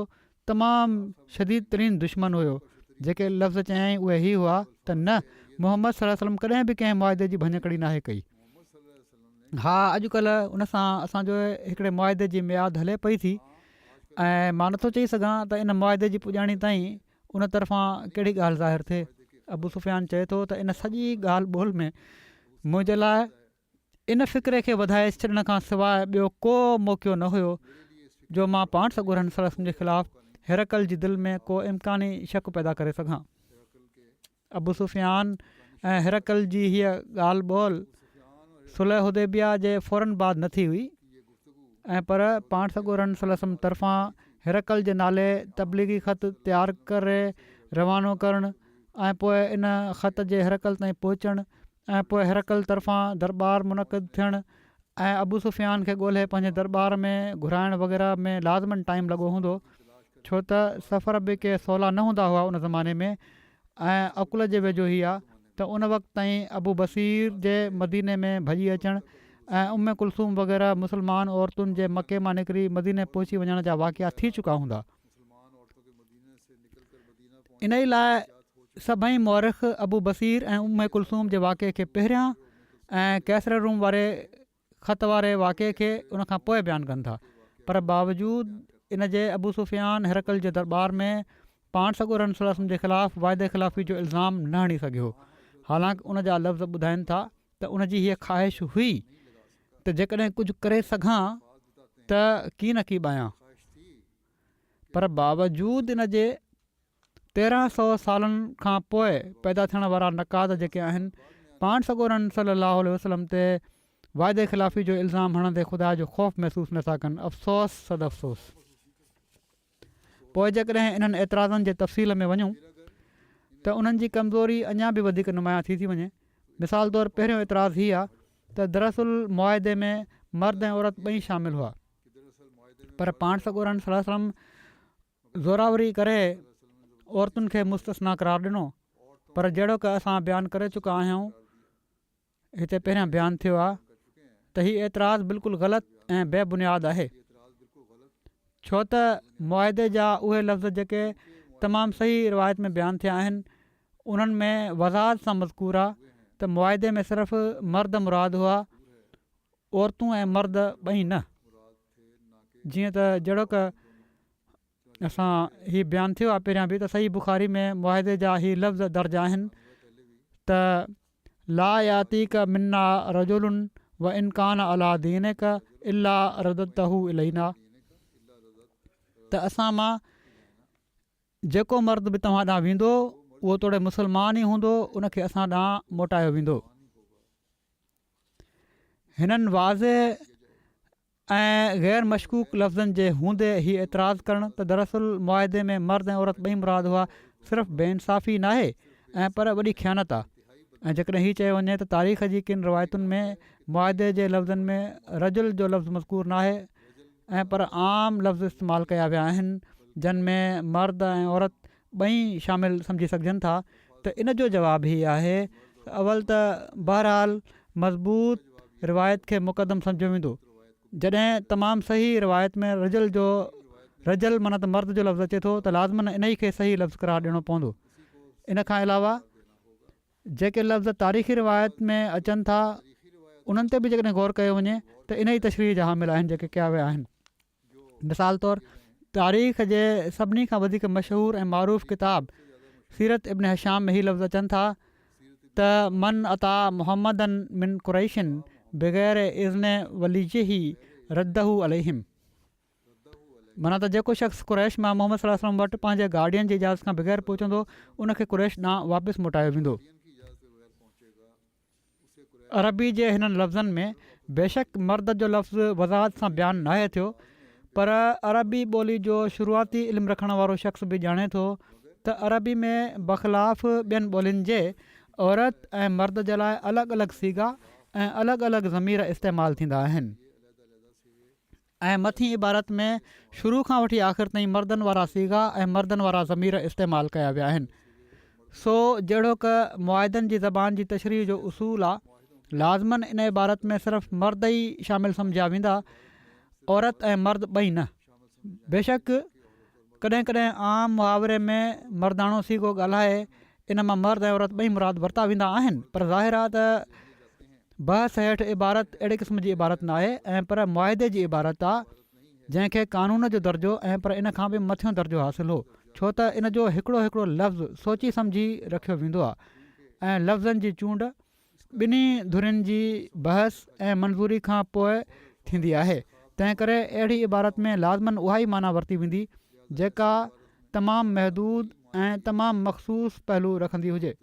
तमामु शदीद तरीन दुश्मन हुयो, जेके लफ़्ज़ चयाईं उहे ई हुआ त न मोहम्मद सल्लल्लाहु अलैहि वसल्लम कॾहिं बि कंहिं मुआदे जी भञकड़ी नाहे कई। हा, अॼुकल्ह उन सां असांजो हिकिड़े मुआदे जी मियाद हले पई थी ऐं मां नथो चई सघां त इन मुआदे जी पुॼाणी ताईं उन तरफ़ां कहिड़ी ॻाल्हि ज़ाहिर थिए। अबू सुफ़ियान चए थो त इन सॼी ॻाल्हि ॿोल में मुंहिंजे लाइ इन फ़िक्रे खे वधाए छॾण खां सवाइ ॿियो को मौक़ो न हुयो जो मां पाण सॻोरन सल्लल्लाहु अलैहि वसल्लम जे ख़िलाफ़ु हिरकल जी दिलि में को इम्कानी शक पैदा करे सघां। अबू सुफ़ियान ऐं हिरकल जी हीअ ॻाल्हि ॿोल सुलह हुदैबिया जे फ़ौरन बाद न थी हुई ऐं पर पाण सॻोरन सल्लल्लाहु अलैहि वसल्लम तरफ़ां हिरकल जे नाले तबलीगी ख़त तयारु करे रवानो करणु ऐं पोइ इन ख़त जे हिरकल ताईं पहुचणु ऐं पोइ हिरकल तरफ़ां दरबार मुनक़िद थियणु ऐं अबू सुफ़ियान खे ॻोल्हे पंहिंजे दरबार में घुराइण वग़ैरह में लाज़मन टाइम लॻो हूंदो, छो त सफ़र बि के सवला न हूंदा हुआ उन ज़माने में ऐं अकुल जे वेझो ई आहे त उन वक़्त ताईं अबू बसीर जे मदीने में भॼी अचणु ऐं उम्मे कुलसूम वग़ैरह मुस्लमान औरतुनि जे मके मां निकिरी मदीने पहुची वञण जा वाक़िया थी चुका हूंदा। इन ई लाइ सभई मौरिख़ अबू बसीर ऐं उम्मे कुलसूम जे वाक़े खे पहिरियां ऐं कैसर रूम वारे ख़त वारे वाक़े खे उन खां पोइ बयानु कनि था, पर बावजूद इन जे अबू सुफ़ियान हिरकल जे दरबार में पाण सॻोरन सल्लल्लाहु अलैहि वसल्लम जे ख़िलाफ़ु वाइदे ख़िलाफ़ी जो इल्ज़ाम न हणी सघियो। हालांकि उन जा लफ़्ज़ ॿुधाइनि था त उन जी हीअ ख़्वाहिश हुई त जेकॾहिं कुझु करे सघां त की न की ॿाहियां, पर बावजूद इन जे 1300 सालनि खां पोइ पैदा थियण वारा नक़ाद जेके आहिनि पाण सॻोरन सल्लल्लाहु अलैहि वसल्लम ते वाइदे ख़िलाफ़ी जो इल्ज़ाम हणंदे ख़ुदा जो ख़ौफ़ महसूसु नथा कनि। अफ़सोस सद अफ़सोस। पोइ जेकॾहिं इन्हनि एतिराज़नि जे तफ़सील में वञूं त उन्हनि जी कमज़ोरी अञा बि वधीक नुमायां थी वञे। मिसाल तौरु पहिरियों एतिराज़ हीअ आहे त दरअसल मुआदे में मर्द ऐं औरत ॿई शामिल हुआ, पर पाण सॻोरन सल्लल्लाहु अलैहि वसल्लम ज़ोरावरी करे औरतुनि खे मुस्तस्ना करार ॾिनो, पर जहिड़ो की असां बयानु करे चुका आहियूं, हिते पहिरियां बयानु थियो आहे त हीउ एतिराज़ु बिल्कुलु ग़लति ऐं बेबुनियाद आहे, छो त मुआदे जा उहे लफ़्ज़ जेके तमामु सही रिवायत में बयानु थिया आहिनि उन्हनि में वज़ाहत सां मज़कूर आहे त मुआदे में सिर्फ़ु मर्द मुराद हुआ, औरतूं ऐं मर्द ॿई न। जीअं त जहिड़ो की असां हीउ बयानु थियो आहे पहिरियां बि त सही बुख़ारी में मुआदे जा ई लफ़्ज़ दर्ज आहिनि त ला यातीक मिन्ना रजुलुन व इनकान अला दीनिक इल्ला रदतहू इलैना, त असां मां जेको मर्द बि तव्हां ॾांहुं वेंदो उहो तोड़े मुस्लमान ई हूंदो, उनखे असां ॾांहुं मोटायो वेंदो। हिननि वाज़े ऐं ग़ैर मशकूक लफ़्ज़नि जे हूंदे ही एतिराज़ु करणु त दरअसल मुआदे में मर्द ऐं औरत ॿई मुराद हुआ सिर्फ़ु बेइंसाफ़ी न आहे ऐं पर वॾी ख़यानत आहे। ऐं जेकॾहिं हीउ चयो वञे त तारीख़ जी किन रिवायतुनि में मुआदे जे लफ़्ज़नि में रजुल जो लफ़्ज़ मज़कूर न आहे ऐं पर आम लफ़्ज़ इस्तेमालु कया विया आहिनि जिन में मर्द ऐं औरत ॿई शामिलु सम्झी सघजनि था। त इन जो जवाबु हीअ आहे त अवल त बहरहाल मज़बूत रिवायत खे मुक़दम सम्झो वेंदो। जॾहिं तमामु सही रिवायत में रजल माना त मर्द जो लफ़्ज़ अचे थो त लाज़मन इन ई खे सही लफ़्ज़ करार ॾियणो पवंदो। इन खां अलावा जेके लफ़्ज़ तारीख़ी रिवायत में अचनि था उन्हनि ते बि जेकॾहिं गौर कयो वञे त इन ई तशरीह जा हामिल आहिनि जेके कया विया आहिनि। मिसाल तौरु तारीख़ जे सभिनी खां वधीक मशहूरु ऐं मरूफ़ किताब सीरत इब्न हिशाम में ही लफ़्ज़ अचनि था त मन अता मुहम्मदन मिन कुरैशिन बग़ैर इज़्न वलीजिही रद्दहू अलैहिम। माना त जेको शख़्स कुरैश मां मोहम्मद सल्लल्लाहु अलैहि वसल्लम वटि पंहिंजे गार्डियन जी इजाज़त खां बग़ैर पहुचंदो उनखे कुरैश ॾांहुं वापसि मोटायो वेंदो। अरबी जे हिननि लफ़्ज़नि में बेशक मर्द जो लफ़्ज़ वज़ाहत सां बयानु नाहे थियो, पर अरबी ॿोली जो शुरूआती इल्मु रखण वारो शख़्स बि ॼाणे थो त अरबी में बख़िलाफ़ ॿियनि ॿोलियुनि जे औरत ऐं मर्द जे लाइ अलॻि अलॻि सीगा ऐं अलॻि अलॻि ज़मीर इस्तेमालु थींदा आहिनि ऐं मथीं इबारत में शुरू खां वठी आख़िर ताईं मर्दनि वारा सीगा ऐं मर्दनि वारा ज़मीर इस्तेमालु कया विया आहिनि। सो जहिड़ो क मुआदनि जी ज़बान जी तशरीह जो उसूल आहे, लाज़मन इन इबारत में सिर्फ़ु मर्द ई शामिलु सम्झिया वेंदा, औरत ऐं मर्द ॿई न। बेशक कॾहिं कॾहिं आम मुहावरे में मर्दाणो सीगो ॻाल्हाए इन मां मर्द ऐं औरत ॿई मुराद वरिता वेंदा आहिनि, पर ज़ाहिर आहे त बहस हेठि इबारत अहिड़े क़िस्म जी इबारत न आहे ऐं पर मुआदे जी इबारत आहे जंहिंखे कानून जो दर्जो ऐं पर इन खां बि मथियों दर्जो हासिलु हो, छो त इन जो हिकिड़ो हिकिड़ो लफ़्ज़ सोची सम्झी रखियो वेंदो आहे ऐं लफ़्ज़नि जी चूंड ॿिन्ही धुरियुनि जी बहस ऐं मंज़ूरी खां पोइ थींदी आहे। तंहिं करे अहिड़ी इबारत में लाज़मन उहा ई माना वरिती वेंदी जेका तमामु महदूद ऐं तमामु मख़सूस पहलू रखंदी हुजे।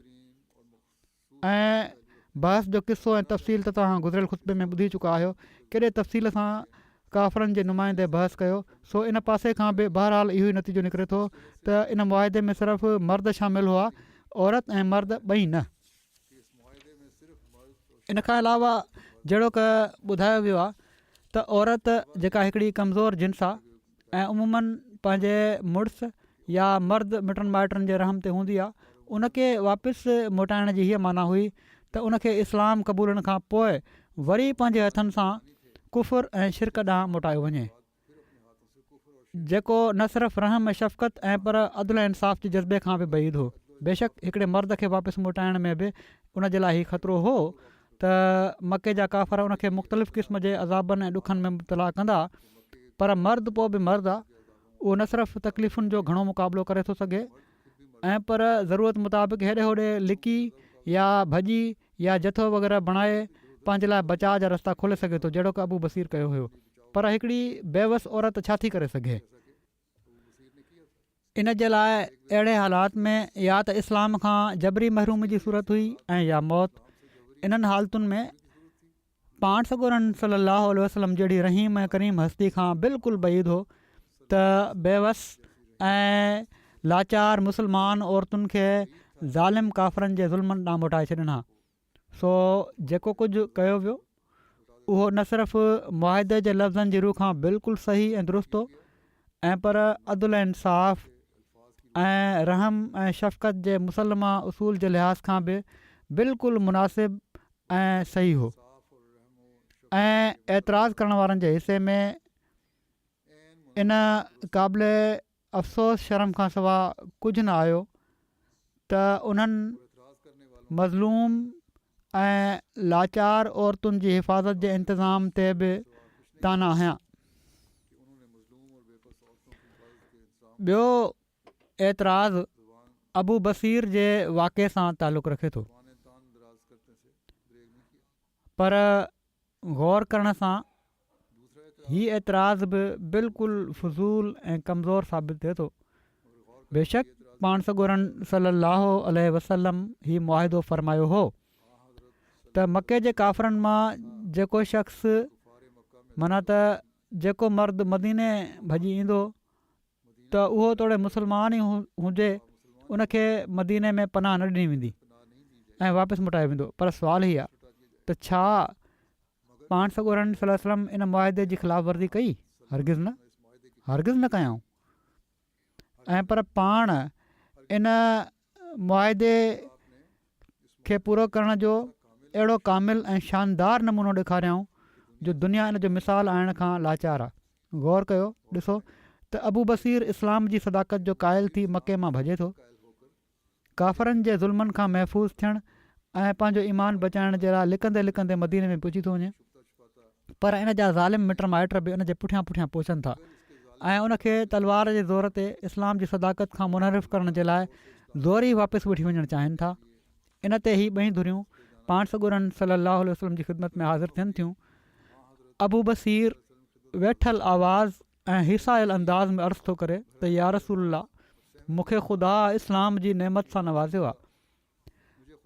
ऐं बहस जो क़िसो ऐं तफ़सील त तव्हां गुज़िरियल खुतबे में ॿुधी चुका आहियो, केॾे तफ़सील सां काफ़रनि जे नुमाइंदे बहस कयो। सो इन पासे खां बि बहरहाल इहो ई नतीजो निकिरे थो त इन मुआदे में सिर्फ़ु मर्द शामिलु हुआ, औरत ऐं मर्द ॿई न। इन खां अलावा जहिड़ो क ॿुधायो वियो आहे त औरत जेका हिकिड़ी कमज़ोर जिन्स आहे ऐं उमूमनि पंहिंजे मुड़ुस या मर्द मिटनि माइटनि जे रहम ते हूंदी आहे, उनखे वापसि मोटाइण जी हीअ माना हुई त उनखे इस्लाम क़बूलण खां पोइ वरी पंहिंजे हथनि सां कुफ़ुर ऐं शिरक ॾांहुं मोटायो वञे, जेको न सिर्फ़ु रहम ऐं शफ़क़त ऐं पर अदल ऐं इंसाफ़ जे जज़्बे खां बि बईद हो। बेशक हिकिड़े मर्द खे वापसि मोटाइण में बि उन जे लाइ हीउ ख़तरो हो त मके जा काफ़र उनखे मुख़्तलिफ़ क़िस्म जे अज़ाबनि ऐं ॾुखनि में मुब्तला कंदा, पर मर्द पोइ बि मर्द आहे, उहो न सिर्फ़ु तकलीफ़ुनि जो घणो मुक़ाबिलो करे थो सघे ऐं पर ज़रूरत मुताबिक़ हेॾे होॾे लिकी या भॼी या जथो वग़ैरह बणाए पंहिंजे लाइ बचाव जा रस्ता खोले सघे थो, जहिड़ो क अबू बसीर कयो हुयो। पर हिकिड़ी बेवस औरत छा थी करे सघे? इन जे लाइ अहिड़े हालात में या त इस्लाम खां जबरी महरूमी जी सूरत हुई ऐं या मौत। इन्हनि हालतुनि में पाण सॻोरनि सल्लल्लाहु अलैहि वसल्लम जहिड़ी रहीम ऐं करीम हस्ती खां बिल्कुलु बईद हो त बेवस ऐं लाचार मुस्लमान औरतुनि खे ज़ालिम काफ़रनि जे ज़ुल्मनि ॾांहुं मोटाए छॾनि हा। सो जेको कुझु कयो वियो उहो न सिर्फ़ु मुआदे जे लफ़्ज़नि जी रूह खां बिल्कुलु सही ऐं दुरुस्त हो ऐं पर अदल ऐं इंसाफ़ ऐं रहम ऐं शफ़क़त जे मुसलमा उसूल जे लिहाज़ खां बि बिल्कुलु मुनासिब ऐं सही हो। ऐं एतिराज़ु करण वारनि जे हिसे में इन क़ाबिल अफ़सोस शर्म खां सवाइ कुझु न आयो त उन्हनि मज़लूम ऐं लाचार औरतुनि जी हिफ़ाज़त जे इंतिज़ाम ते बि ताना हयां। ॿियो एतिराज़ु अबू बसीर जे वाक़े सां तालुक़ु रखे थो, पर गौर करण सां हीउ एतिराज़ बि बिल्कुलु फज़ूल ऐं कमज़ोर साबित थिए थो। बेशक पाण सॻोरनि सल्लल्लाहु अलैहि वसल्लम हीउ मुआहिदो फ़रमायो हो त मके जे काफ़रनि मां जेको शख़्स माना त जेको मर्द मदीने भॼी ईंदो त उहो तोड़े मुस्लमान ई हुजे, उनखे मदीने में पनाह न ॾिनी वेंदी ऐं वापसि मोटायो वेंदो। पर सुवालु हीउ आहे त छा पाण सॻोरनि सल्लल्लाहु अलैहि वसल्लम इन मुआदे जी ख़िलाफ़ वर्ज़ी कई? हरगिज़ न कयऊं। ऐं पर पाण इन मुआदे खे पूरो करण जो अहिड़ो कामिल ऐं शानदार नमूनो ॾेखारियऊं जो दुनिया इन जो मिसाल आणण खां लाचार आहे। गौर कयो, ॾिसो त अबू बसीर इस्लाम जी सदाकत जो क़ाइल थी मके मां भॼे थो, काफ़रनि जे ज़ुल्मनि खां महफ़ूज़ थियण ऐं पंहिंजो ईमान बचाइण जे लाइ लिकंदे लिकंदे मदीने में पहुची थो वञे, पर इन जा ज़ालिम मिट माइट बि उन जे पुठियां पुठियां पहुचनि था ऐं उनखे तलवार जे ज़ोर ते इस्लाम जी सदाकत खां मुनहरिफ़ करण जे लाइ ज़ोरी वापसि वठी वञणु चाहिनि था। इन ते ही ॿई धुरियूं पाण सॻोरनि सलाहु वसलम जी ख़िदमत में हाज़िर थियनि थियूं। अबू बसीर वेठल आवाज़ ऐं हिसायल अंदाज़ में अर्ज़ु थो करे त या रसूलल्लाह, मूंखे ख़ुदा इस्लाम जी नेमत सां नवाज़ियो आहे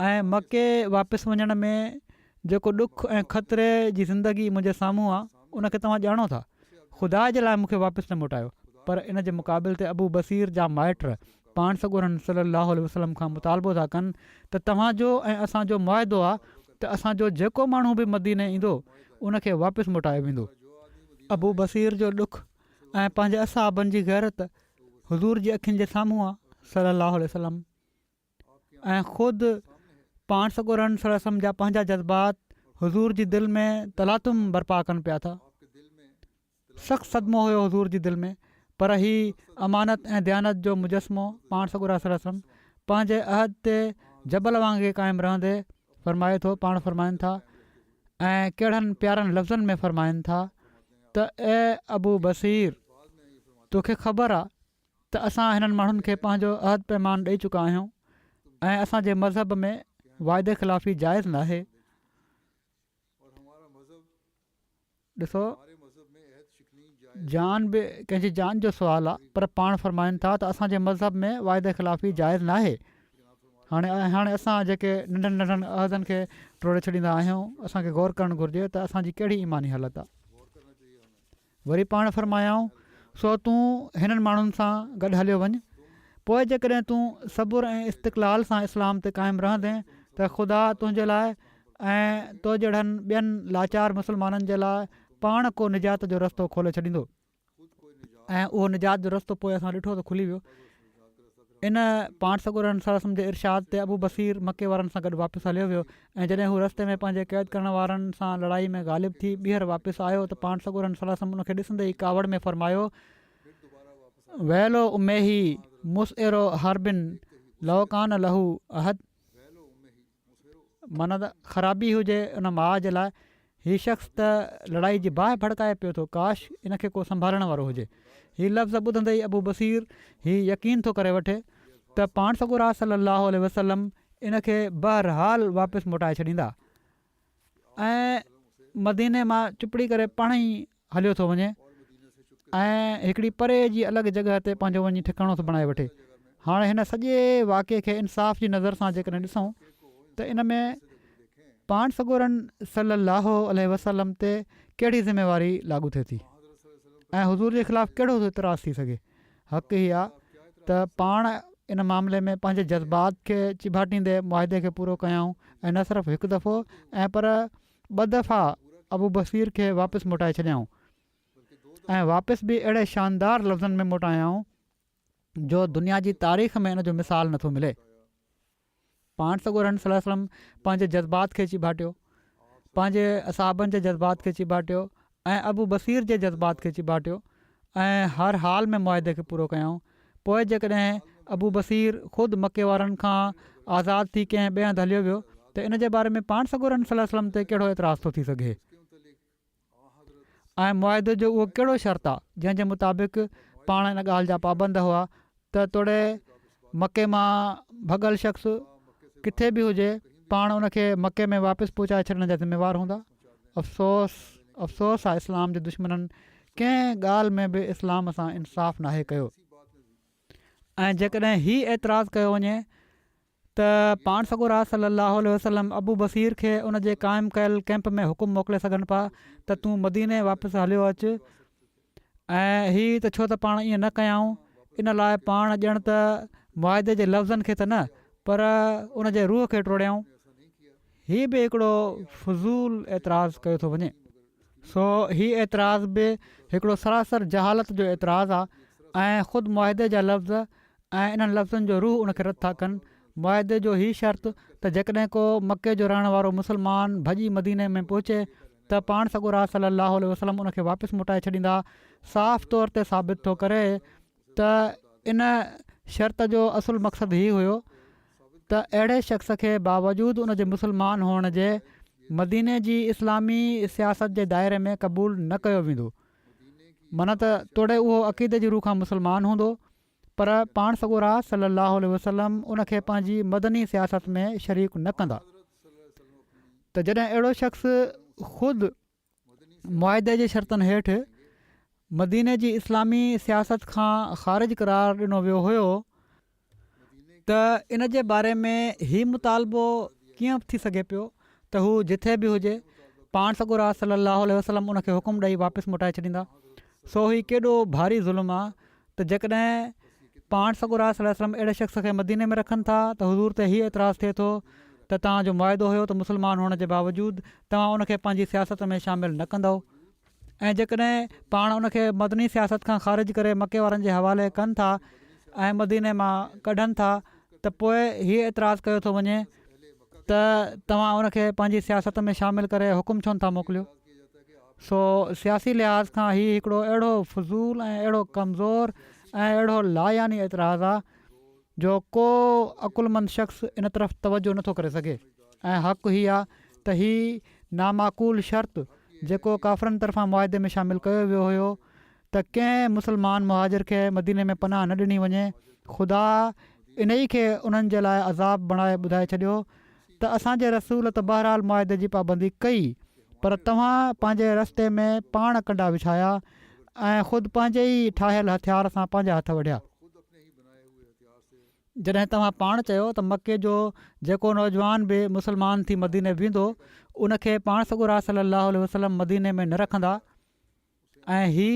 ऐं मके वापसि वञण में जेको ॾुख ऐं ख़तरे जी ज़िंदगी मुंहिंजे साम्हूं आहे उनखे तव्हां ॼाणो था। ख़ुदा जे लाइ मूंखे वापसि न मोटायो, पर इन जे मुक़ाबिल ते अबू बसीर जा माइट पाण सॻोरनि सलाहु वसलम खां मुतालबो था कनि त तव्हांजो ऐं असांजो मुआदो आहे त असांजो जेको माण्हू बि मदीने ईंदो उनखे वापसि मोटायो वेंदो। अबू बसीर जो ॾुख ऐं पंहिंजे असहाबनि जी गैरत हुज़ूर जी अखियुनि जे साम्हूं आहे सलाहु वसलम, ऐं ख़ुदि पाण सॻोरनि सलम जा पंहिंजा जज़्बात हुज़ूर जी दिलि में तलातुम बर्पा कनि पिया था। सख़्तु सदमो हुयो हुज़ूर जी दिलि में, पर ही अमानत ऐं दयानत जो मुजस्मो पाण सॻोरा सलम पंहिंजे अहद ते जबल वांगुरु क़ाइमु रहंदे फ़रमाए थो। पाण फ़रमाइनि था ऐं कहिड़नि प्यारनि लफ़्ज़नि में फ़रमाइनि था त ए अबू बसीर, तोखे ख़बर आहे त असां हिननि माण्हुनि खे पंहिंजो अहद पैमान ॾेई चुका आहियूं ऐं असांजे मज़हब में वाइदे ख़िलाफ़ी जाइज़ न आहे। ॾिसो, जान बि कंहिंजी जान जो सुवालु आहे, पर पाण फ़रमाइनि था त असांजे मज़हब में वाइदे ख़िलाफ़ी जाइज़ न आहे। हाणे असां जेके नंढनि नंढनि अहदनि खे टोड़े छॾींदा आहियूं, असांखे गौर करणु घुरिजे त असांजी कहिड़ी ईमानी हालत आहे। वरी पाण फ़रमायाऊं, सो तूं हिननि माण्हुनि सां गॾु हलियो वञु, पोइ जेकॾहिं तूं सबुर ऐं इस्तक़लाल सां इस्लाम ते क़ाइमु रहंदे त ख़ुदा तुंहिंजे लाइ ऐं तो जहिड़नि ॿियनि लाचार मुस्लमाननि जे लाइ पाण को निजात जो रस्तो खोले छॾींदो। ऐं उहो निजात जो रस्तो पोइ असां ॾिठो त खुली वियो। इन पाण सॻोरनि सलम जे इरशाद ते अबू बसीर मके वारनि सां गॾु वापसि हलियो वियो, ऐं जॾहिं हू रस्ते में पंहिंजे क़ैद करण वारनि सां लड़ाई में ग़ालिब थी ॿीहर वापसि आयो त पाण सॻोरनि सलम उनखे ॾिसंदे ई कावड़ में फ़रमायो, वैलो उमेही मुसइरो हरबिन लवकान लहू अहद। माना त ख़राबी हुजे उन माउ जे लाइ, हीउ शख़्स त लड़ाई जी बाहि भड़काए पियो थो, काश इनखे को संभालण वारो हुजे। हीउ लफ़्ज़ ॿुधंदे ई अबू बसीर हीउ यकीन थो करे वठे त पाण सॻोरा सलाहु वसलम इनखे बहरहाल वापसि मोटाए छॾींदा ऐं मदीने मां चुपड़ी करे पाण ई हलियो थो वञे ऐं हिकिड़ी परे जी अलॻि जॻह ते पंहिंजो वञी ठिकाणो थो बणाए वठे। हाणे हिन सॼे वाक़िए खे इंसाफ़ जी नज़र सां जेकॾहिं ॾिसूं त इन में पाण सॻोरनि सलाहु वसलम ते कहिड़ी ज़िमेवारी लागू थिए थी ऐं हुज़ूर जे ख़िलाफ़ु कहिड़ो इतराज़ थी सघे। हक़ ई आहे त पाण इन मामले में पंहिंजे जज़्बात खे चिभाटींदे मुआदे खे पूरो कयऊं, ऐं न सिर्फ़ु हिकु दफ़ो ऐं पर ॿ दफ़ा अबू बसीर खे वापसि मोटाए छॾियऊं, ऐं वापसि बि अहिड़े शानदार लफ़्ज़नि में मोटायऊं जो दुनिया जी तारीख़ में इन जो मिसाल नथो मिले। पाण सॻोरनि सलम पंहिंजे जज़्बात खे चिभाटियो, पंहिंजे असहाबनि जे जज़्बात खे चिभाटियो ऐं अबू बसीर जे जज़्बात खे चिभाटियो ऐं हर हाल में मुआदे खे पूरो कयऊं। पोइ जेकॾहिं अबू बसीर ख़ुदि मके वारनि खां आज़ादु थी कंहिं ॿिए हंधि हलियो वियो त इन जे बारे में पाण सॻोरनि सलम ते कहिड़ो एतिराज़ थो थी सघे ऐं मुआदे जो उहो कहिड़ो शर्त आहे जंहिंजे मुताबिक़ पाण इन ॻाल्हि जा पाबंद हुआ त तोड़े मके मां भॻल शख़्स किथे बि हुजे पाण उनखे मके में वापसि पहुचाए छॾण जा ज़िम्मेवार हूंदा। अफ़सोस आहे इस्लाम जे दुश्मननि कंहिं ॻाल्हि में बि इस्लाम सां इंसाफ़ नाहे कयो। ऐं जेकॾहिं हीउ एतिराज़ु कयो वञे त पाण सॻोरा सलाहु वसलम अबू बसीर खे उन जे क़ाइमु कयल कैंप में हुकुम मोकिले सघनि पिया त तूं मदीने वापसि हलियो अचु, ऐं हीअ त छो त पाण ईअं न कयऊं, इन लाइ पाण ॼण त मुआदे जे लफ़्ज़नि खे त न पर उन जे रूह खे टोड़ियऊं। हीअ बि हिकिड़ो फज़ूल एतिराज़ु कयो थो वञे। सो हीउ एतिराज़ बि हिकिड़ो सरासर जहालत जो एतिराज़ु आहे ऐं ख़ुदि मुआदे जा लफ़्ज़ ऐं इन्हनि लफ़्ज़नि जो रूह उनखे रद्द था कनि। मुआदे जो हीउ शर्त त जेकॾहिं को मके जो रहण वारो मुस्लमान भॼी मदीने में पहुचे त पाण सॻोरा सलाहु वसलम उनखे वापसि मोटाए छॾींदा, साफ़ तौर ते साबित थो करे त इन शर्त जो असुलु मक़सदु हीउ हुयो त अहिड़े शख़्स खे बावजूदु उन जे मुस्लमान हुअण जे मदीने जी इस्लामी सियासत जे दाइरे में क़बूलु न कयो वेंदो। माना त तोड़े उहो अक़ीदे जी रूह खां मुस्लमान हूंदो, पर पाण सॻोरा सलाहु वसलम उनखे पंहिंजी मदनी सियासत में शरीक न कंदा। त जॾहिं अहिड़ो शख़्स ख़ुदि मुआदे जे शर्तनि हेठि मदीने जी इस्लामी सियासत खां ख़ारिज करार ॾिनो वियो हुयो, त इन जे बारे में हीउ मुतालबो कीअं थी सघे पियो त हू जिथे बि हुजे पाण सॻोरा सलाहु वसलम उनखे हुकुम ॾेई वापसि मोटाए छॾींदा। सो ही केॾो भारी ज़ुल्म आहे त जेकॾहिं पाण सॻोरा वसलम अहिड़े शख़्स खे मदीने में रखनि था त हुज़ूर ते हीउ एतिराज़ु थिए थो त तव्हांजो मुआदो हुयो त मुस्लमान हुअण जे बावजूदु तव्हां उनखे पंहिंजी सियासत में शामिलु न कंदव, ऐं जेकॾहिं पाण उनखे मदनी सियासत खां ख़ारिज करे मके वारनि जे हवाले कनि था ऐं मदीने मां कढनि था त पोइ हीउ एतिराज़ु कयो थो वञे त तव्हां उनखे पंहिंजी सियासत में शामिलु करे हुकुम छो था मोकिलियो। सो सियासी लिहाज़ खां हीउ हिकिड़ो अहिड़ो फज़ूल ऐं अहिड़ो कमज़ोर ऐं अहिड़ो लायानी एतिराज़ु आहे जो को अकुलमंद शख़्स इन तरफ़ तवजो नथो करे सघे। ऐं हक़ु हीअ आहे त हीउ नामाकूल शर्त जेको काफ़रनि तरफ़ां मुआदे में शामिलु कयो वियो हुयो त कंहिं मुस्लमान मुहाजिर खे मदीने में पनाह न ॾिनी वञे, ख़ुदा इन ई खे उन्हनि जे लाइ अज़ाब बणाए ॿुधाए छॾियो त असांजे रसूल त बहरहाल मुआदे जी पाबंदी कई, पर तव्हां पंहिंजे रस्ते में पाण कंडा विछाया ऐं ख़ुदि पंहिंजे ई ठाहियल हथियार सां पंहिंजा हथ वढिया। जॾहिं तव्हां पाण चयो त मके जो जेको नौजवान बि मुस्लमान थी मदीने वेंदो उनखे पाण सॻोरा सलाहु वसलम मदीने में न रखंदा ऐं हीअ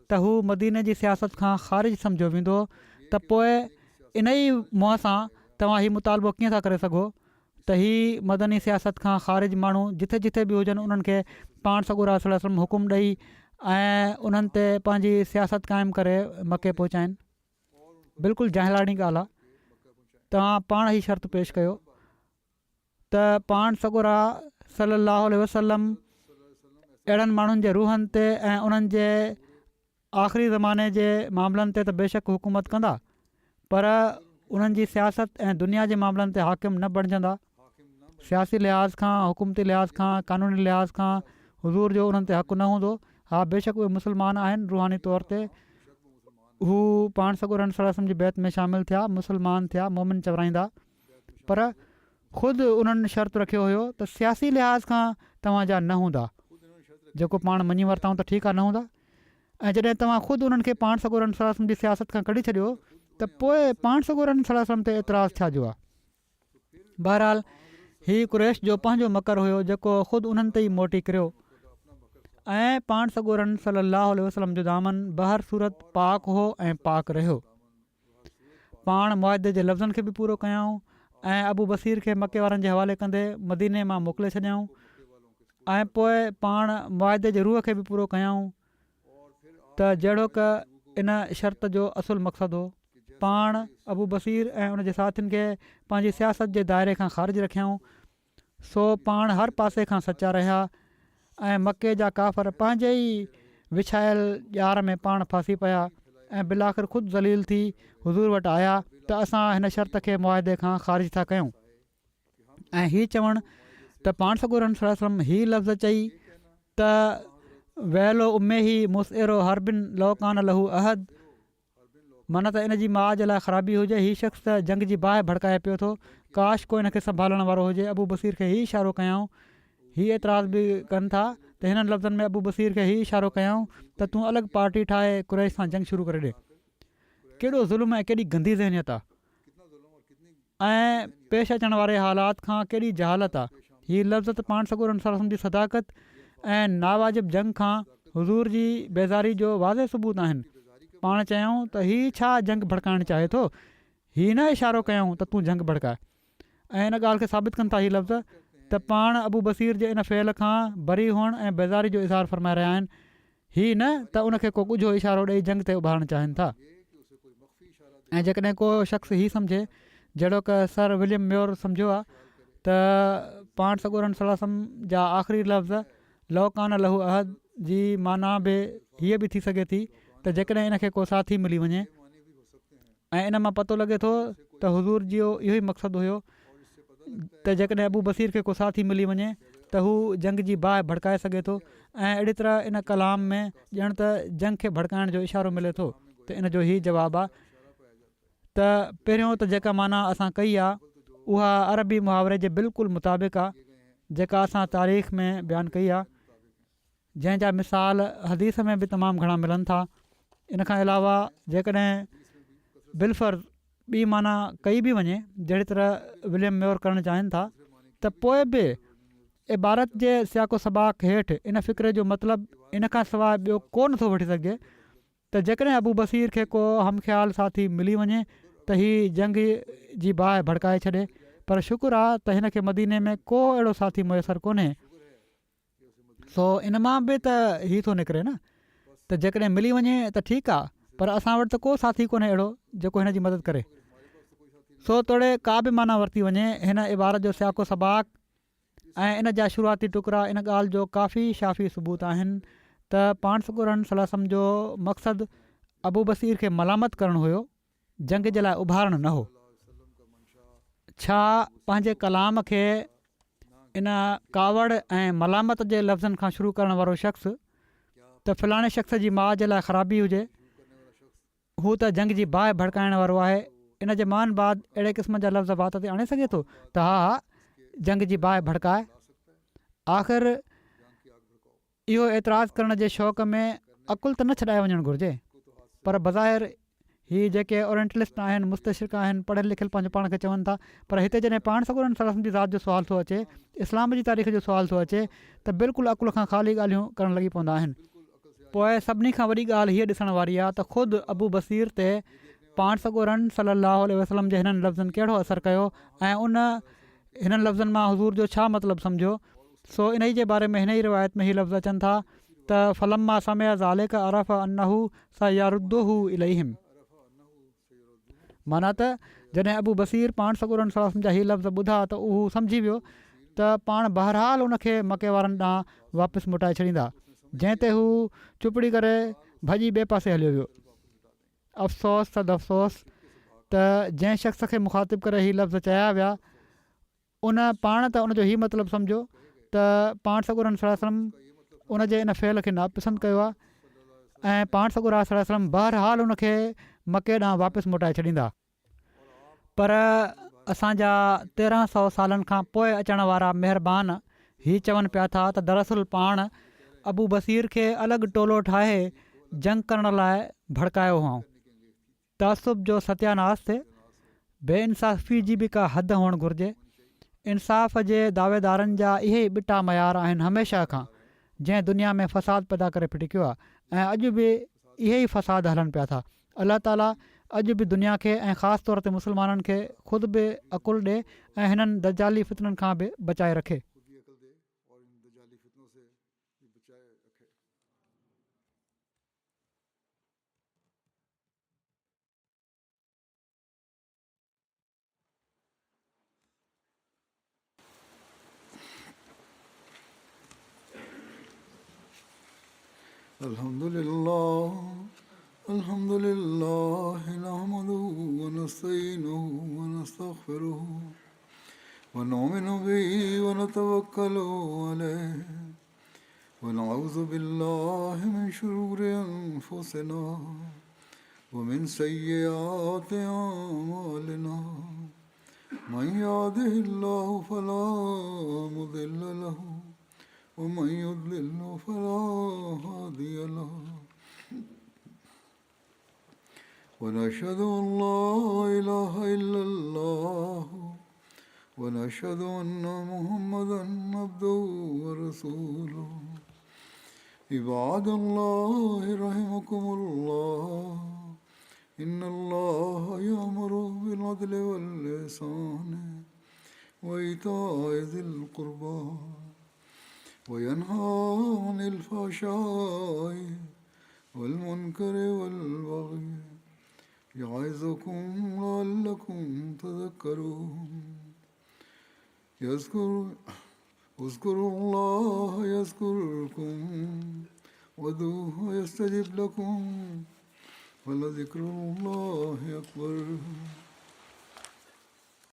त हू मदीने जी सियासत खां ख़ारिज सम्झो वेंदो, त पोइ इन ई मुंहं सां तव्हां हीउ मुतालबो कीअं था करे सघो त हीअ मदनी सियासत खां ख़ारिज माण्हू जिथे जिथे बि हुजनि उन्हनि खे पाण सॻोरा वसलम हुकुम ॾेई ऐं उन्हनि ते पंहिंजी सियासत क़ाइमु करे मके पहुचाइनि। बिल्कुलु जाहिलाणी ॻाल्हि आहे। तव्हां पाण ई शर्त पेश कयो त पाण सॻोरा सलाहु वसलम अहिड़नि माण्हुनि जे रूहनि ते ऐं उन्हनि जे आख़िरी ज़माने जे मामलनि ते त बेशक हुकूमत कंदा, पर उन्हनि जी सियासत ऐं दुनिया जे मामलनि ते हाकिम न बणिजंदा। सियासी लिहाज़ खां, हुकूमती लिहाज़ खां, क़ानूनी लिहाज़ खां हुज़ूर जो उन्हनि ते हक़ु न हूंदो। हा, बेशक उहे मुस्लमान आहिनि, रूहानी तौर ते हू पाण सॻोरनि सलम जी बैत में शामिलु थिया, मुस्लमान थिया, मोमिन चवराईंदा, पर ख़ुदि उन्हनि शर्त रखियो हुयो त सियासी लिहाज़ खां तव्हांजा न हूंदा, जेको पाण मञी वरिताऊं त ठीकु आहे, न हूंदा। ऐं जॾहिं तव्हां ख़ुदि उन्हनि खे पाण सॻोरनि सलम जी सियासत खां कढी छॾियो त पोइ पाण सॻोरनि सलम ते एतिराज़ु छा जो आहे। बहरहाल हीउ कुरैश जो पंहिंजो मकर हुयो जेको ख़ुदि उन्हनि ते ई मोटी किरियो ऐं पाण सॻोरनि सलाहु वसलम जो दामन बहर सूरत पाक हो ऐं पाक रहियो। पाण मुआदे जे लफ़्ज़नि खे बि पूरो कयऊं ऐं अबू बसीर खे मके वारनि जे हवाले कंदे मदीने मां मोकिले छॾियऊं ऐं पोइ पाण मुआदे जे रूह खे बि पूरो कयऊं त जहिड़ो क इन शर्त जो असुलु मक़सदु हो। पाण अबू बसीर ऐं उनजे साथियुनि खे पंहिंजी सियासत जे दायरे खां ख़ारिज रखियऊं। सो पाण हर पासे खां सचा रहिया ऐं मके जा काफ़र पंहिंजे ई विछायल ॼार में पाण फासी पिया ऐं बिलाख़िर ख़ुदि ज़लील थी हुज़ूर वटि आया त असां हिन शर्त खे मुआदे खां ख़ारिज था कयूं। ऐं हीअ चवणु त पाण सॻोरनि सलम हीअ लफ़्ज़ चई त वैलो उमे ही मुसइरो हरबिन लौकान लहू अहद, माना त इन जी माउ जे लाइ ख़राबी हुजे, हीउ शख़्स त जंग जी बाहि भड़काए पियो थो, काश को हिन खे संभालण वारो हुजे। अबू बसीर खे हीउ इशारो कयऊं, हीउ एतिराज़ बि कनि था त हिननि लफ़्ज़नि में अबू बसीर खे हीउ इशारो कयऊं त तूं अलॻि पार्टी ठाहे कुरैश सां जंग शुरू करे ॾे। केॾो ज़ुल्म ऐं केॾी गंदी ज़हनियत आहे ऐं पेश अचण वारे हालात खां केॾी जहालत आहे। हीउ लफ़्ज़ त पाण सॻोरनि सलम जी सदाकत ऐं नावाजिब जंग खां हुज़ूर जी बेज़ारी जो वाज़े सबूत आहिनि। पाण चयऊं त हीउ छा जंग भड़काइणु चाहे थो, हीउ न इशारो कयऊं त तूं जंग भड़काए। ऐं इन ॻाल्हि खे साबित कनि था हीउ लफ़्ज़ त पाण अबू बसीर जे इन फ़ेल खां बरी हुअणु ऐं बेज़ारी जो इज़हार फ़रमाए रहिया आहिनि, हीउ न त उनखे को ॻुझो इशारो ॾेई जंग ते उभारणु चाहिनि था। ऐं जेकॾहिं को शख़्स हीउ सम्झे जहिड़ो क सर विलियम म्योर सम्झो आहे त पाण सॻोरनि सलम जा आख़िरी लफ़्ज़ लौकान लहू अहद जी माना बि हीअ बि थी सघे थी त जेकॾहिं इनखे को साथी मिली वञे। ऐं इन मां पतो लॻे थो त हुज़ूर जो इहो ई मक़सदु हुयो त जेकॾहिं अबू बसीर खे को साथी मिली वञे त हू जंग जी बाहि भड़काए सघे थो। ऐं अहिड़ी तरह इन कलाम में ॼण त जंग खे भड़काइण जो इशारो मिले थो त इन जो ई जवाबु आहे त पहिरियों त जेका माना असां कई आहे उहा अरबी मुहावरे जे बिल्कुलु मुताबिक़ आहे जेका असां तारीख़ में बयानु कई आहे, जंहिंजा मिसाल हदीस में बि तमामु घणा मिलनि था। इन खां अलावा जेकॾहिं बिलफर्ज़ ॿी माना कई बि वञे जहिड़ी तरह विलियम म्योर करणु चाहिनि था, त पोइ बि इबारत जे सियाको सबाक हेठि इन फ़िक्रे जो मतिलबु इन खां सवाइ ॿियो कोन थो वठी सघिजे त जेकॾहिं अबू बसीर खे को हमख़्याल साथी मिली वञे त हीअ जंग जी बाहि भड़काए छॾे, पर शुक्र आहे त हिन खे मदीने में को अहिड़ो साथी मुयसरु कोन्हे। सो इन मां बि त हीअ थो निकिरे न त जेकॾहिं मिली वञे त ठीकु आहे, पर असां वटि त को साथी कोन्हे अहिड़ो जेको हिन जी मदद करे। सो तोड़े का बि माना वरिती वञे हिन इबारत जो सियाको सबाक ऐं इन जा शुरूआती टुकड़ा इन ॻाल्हि जो काफ़ी शाफ़ी सबूत आहिनि त पाण सॻोरनि सलाहु जो मक़सदु अबू बसीर खे मलामत करणु हुयो, जंग जे लाइ उभारणु न हो। छा पंहिंजे कलाम खे इन कावड़ ऐं मलामत जे लफ़्ज़नि खां शुरू करण वारो शख़्स त फ़लाणे शख़्स जी माउ जे लाइ ख़राबी हुजे, हू त जंग जी बाहि भड़काइण वारो आहे, इन जे मान बाद अहिड़े क़िस्म जा लफ़्ज़ वात ते आणे सघे थो त हा जंग जी बाहि भड़काए। आख़िर इहो एतिराज़ु करण जे शौक़ में अकुल त न छॾाए वञणु घुरिजे, पर बज़ाहिर हीअ जेके ओरिएंटलिस्ट आहिनि, मुस्तशरिक़ आहिनि, पढ़ियलु लिखियलु पंहिंजो पाण खे चवनि था, पर हिते जॾहिं पाण सॻोरनि सलाहु जी ज़ात जो सुवालु थो अचे, इस्लाम जी तारीख़ जो सुवालु थो अचे, त बिल्कुलु अकुल खां ख़ाली ॻाल्हियूं करणु लॻी पवंदा आहिनि। पोइ सभिनी खां वॾी ॻाल्हि हीअ ॾिसण वारी आहे त ख़ुदि अबू बसीर ते पाण सॻोरनि सलाहु वसलम जे हिननि लफ़्ज़नि कहिड़ो असरु कयो ऐं उन हिननि लफ़्ज़नि मां हज़ूर जो छा मतिलबु सम्झो। सो इन ई जे बारे में हिन ई रिवायत में हीअ लफ़्ज़ अचनि था त फलम्मा समय ज़ालिक अरफ़ अन्नहु सयारुद्दुहु इलैहिम, माना त जॾहिं अबू बसीर पाण सॻोरनि सलाहु जा हीअ लफ़्ज़ ॿुधा त उहो सम्झी वियो त पाण बहरहाल उनखे मके वारनि ॾांहुं वापसि मोटाए छॾींदा, जंहिं ते हू चुपड़ी करे भॼी ॿिए पासे हलियो वियो। अफ़सोस सद अफ़सोस त जंहिं शख़्स खे मुखातिब करे हीअ लफ़्ज़ चया विया उन पाण त उनजो हीअ मतिलबु सम्झो त पाण सॻोरनि सलाहु उन जे इन फ़ेल खे नापसंदि कयो आहे ऐं पाण सॻोरा सलाहु बहरहाल उनखे मके ॾांहुं वापसि मोटाए छॾींदा। पर असांजा 1300 सालनि खां पोइ अचण वारा महिरबान हीअ चवनि पिया था त दरअसल पाण अबू बसीर खे अलॻि टोलो ठाहे जंग करण लाइ भड़कायो हुअऊं। तअसुब जो सत्यानास थिए, बेइंसाफ़ी जी बि का हद हुअणु घुरिजे। इंसाफ़ जे दावेदारनि जा इहे ई ॿिटा मयार आहिनि हमेशह खां, जंहिं दुनिया में फ़साद पैदा करे फिटिकियो आहे ऐं अॼु बि इहे ई फ़साद हलनि पिया था। अलाह ताला अॼु बि दुनिया खे ऐं ख़ासि तौर ते मुस्लमाननि खे ख़ुदि बि अकुल ॾिए ऐं हिननि दजाली फितननि खां बि बचाए रखे। अल्हम्दुलिल्लाह नहमदुहु व नस्तईनुहु व नस्तगफिरुहु व नुमिनु बिही व नतवक्कलु अलैहि व नऊज़ु बिल्लाहि मिन शुरूरि अनफुसिना व मिन सय्यिआति अअमालिना मन यहदिहिल्लाहु फला मुदिल्ल लहु वमन युद्लिल्हु फला हादिय लहु ونشهد أن لا إله إلا الله ونشهد أن محمدا عبده ورسوله عباد الله رحمكم الله إن الله يأمر بالعدل والإحسان وإيتاء ذي القربى وينهى عن الفحشاء والمنكر والبغي يعظكم لعلكم تذكرون اذكروا الله يذكركم وادعوه يستجب لكم ولذكر الله أكبر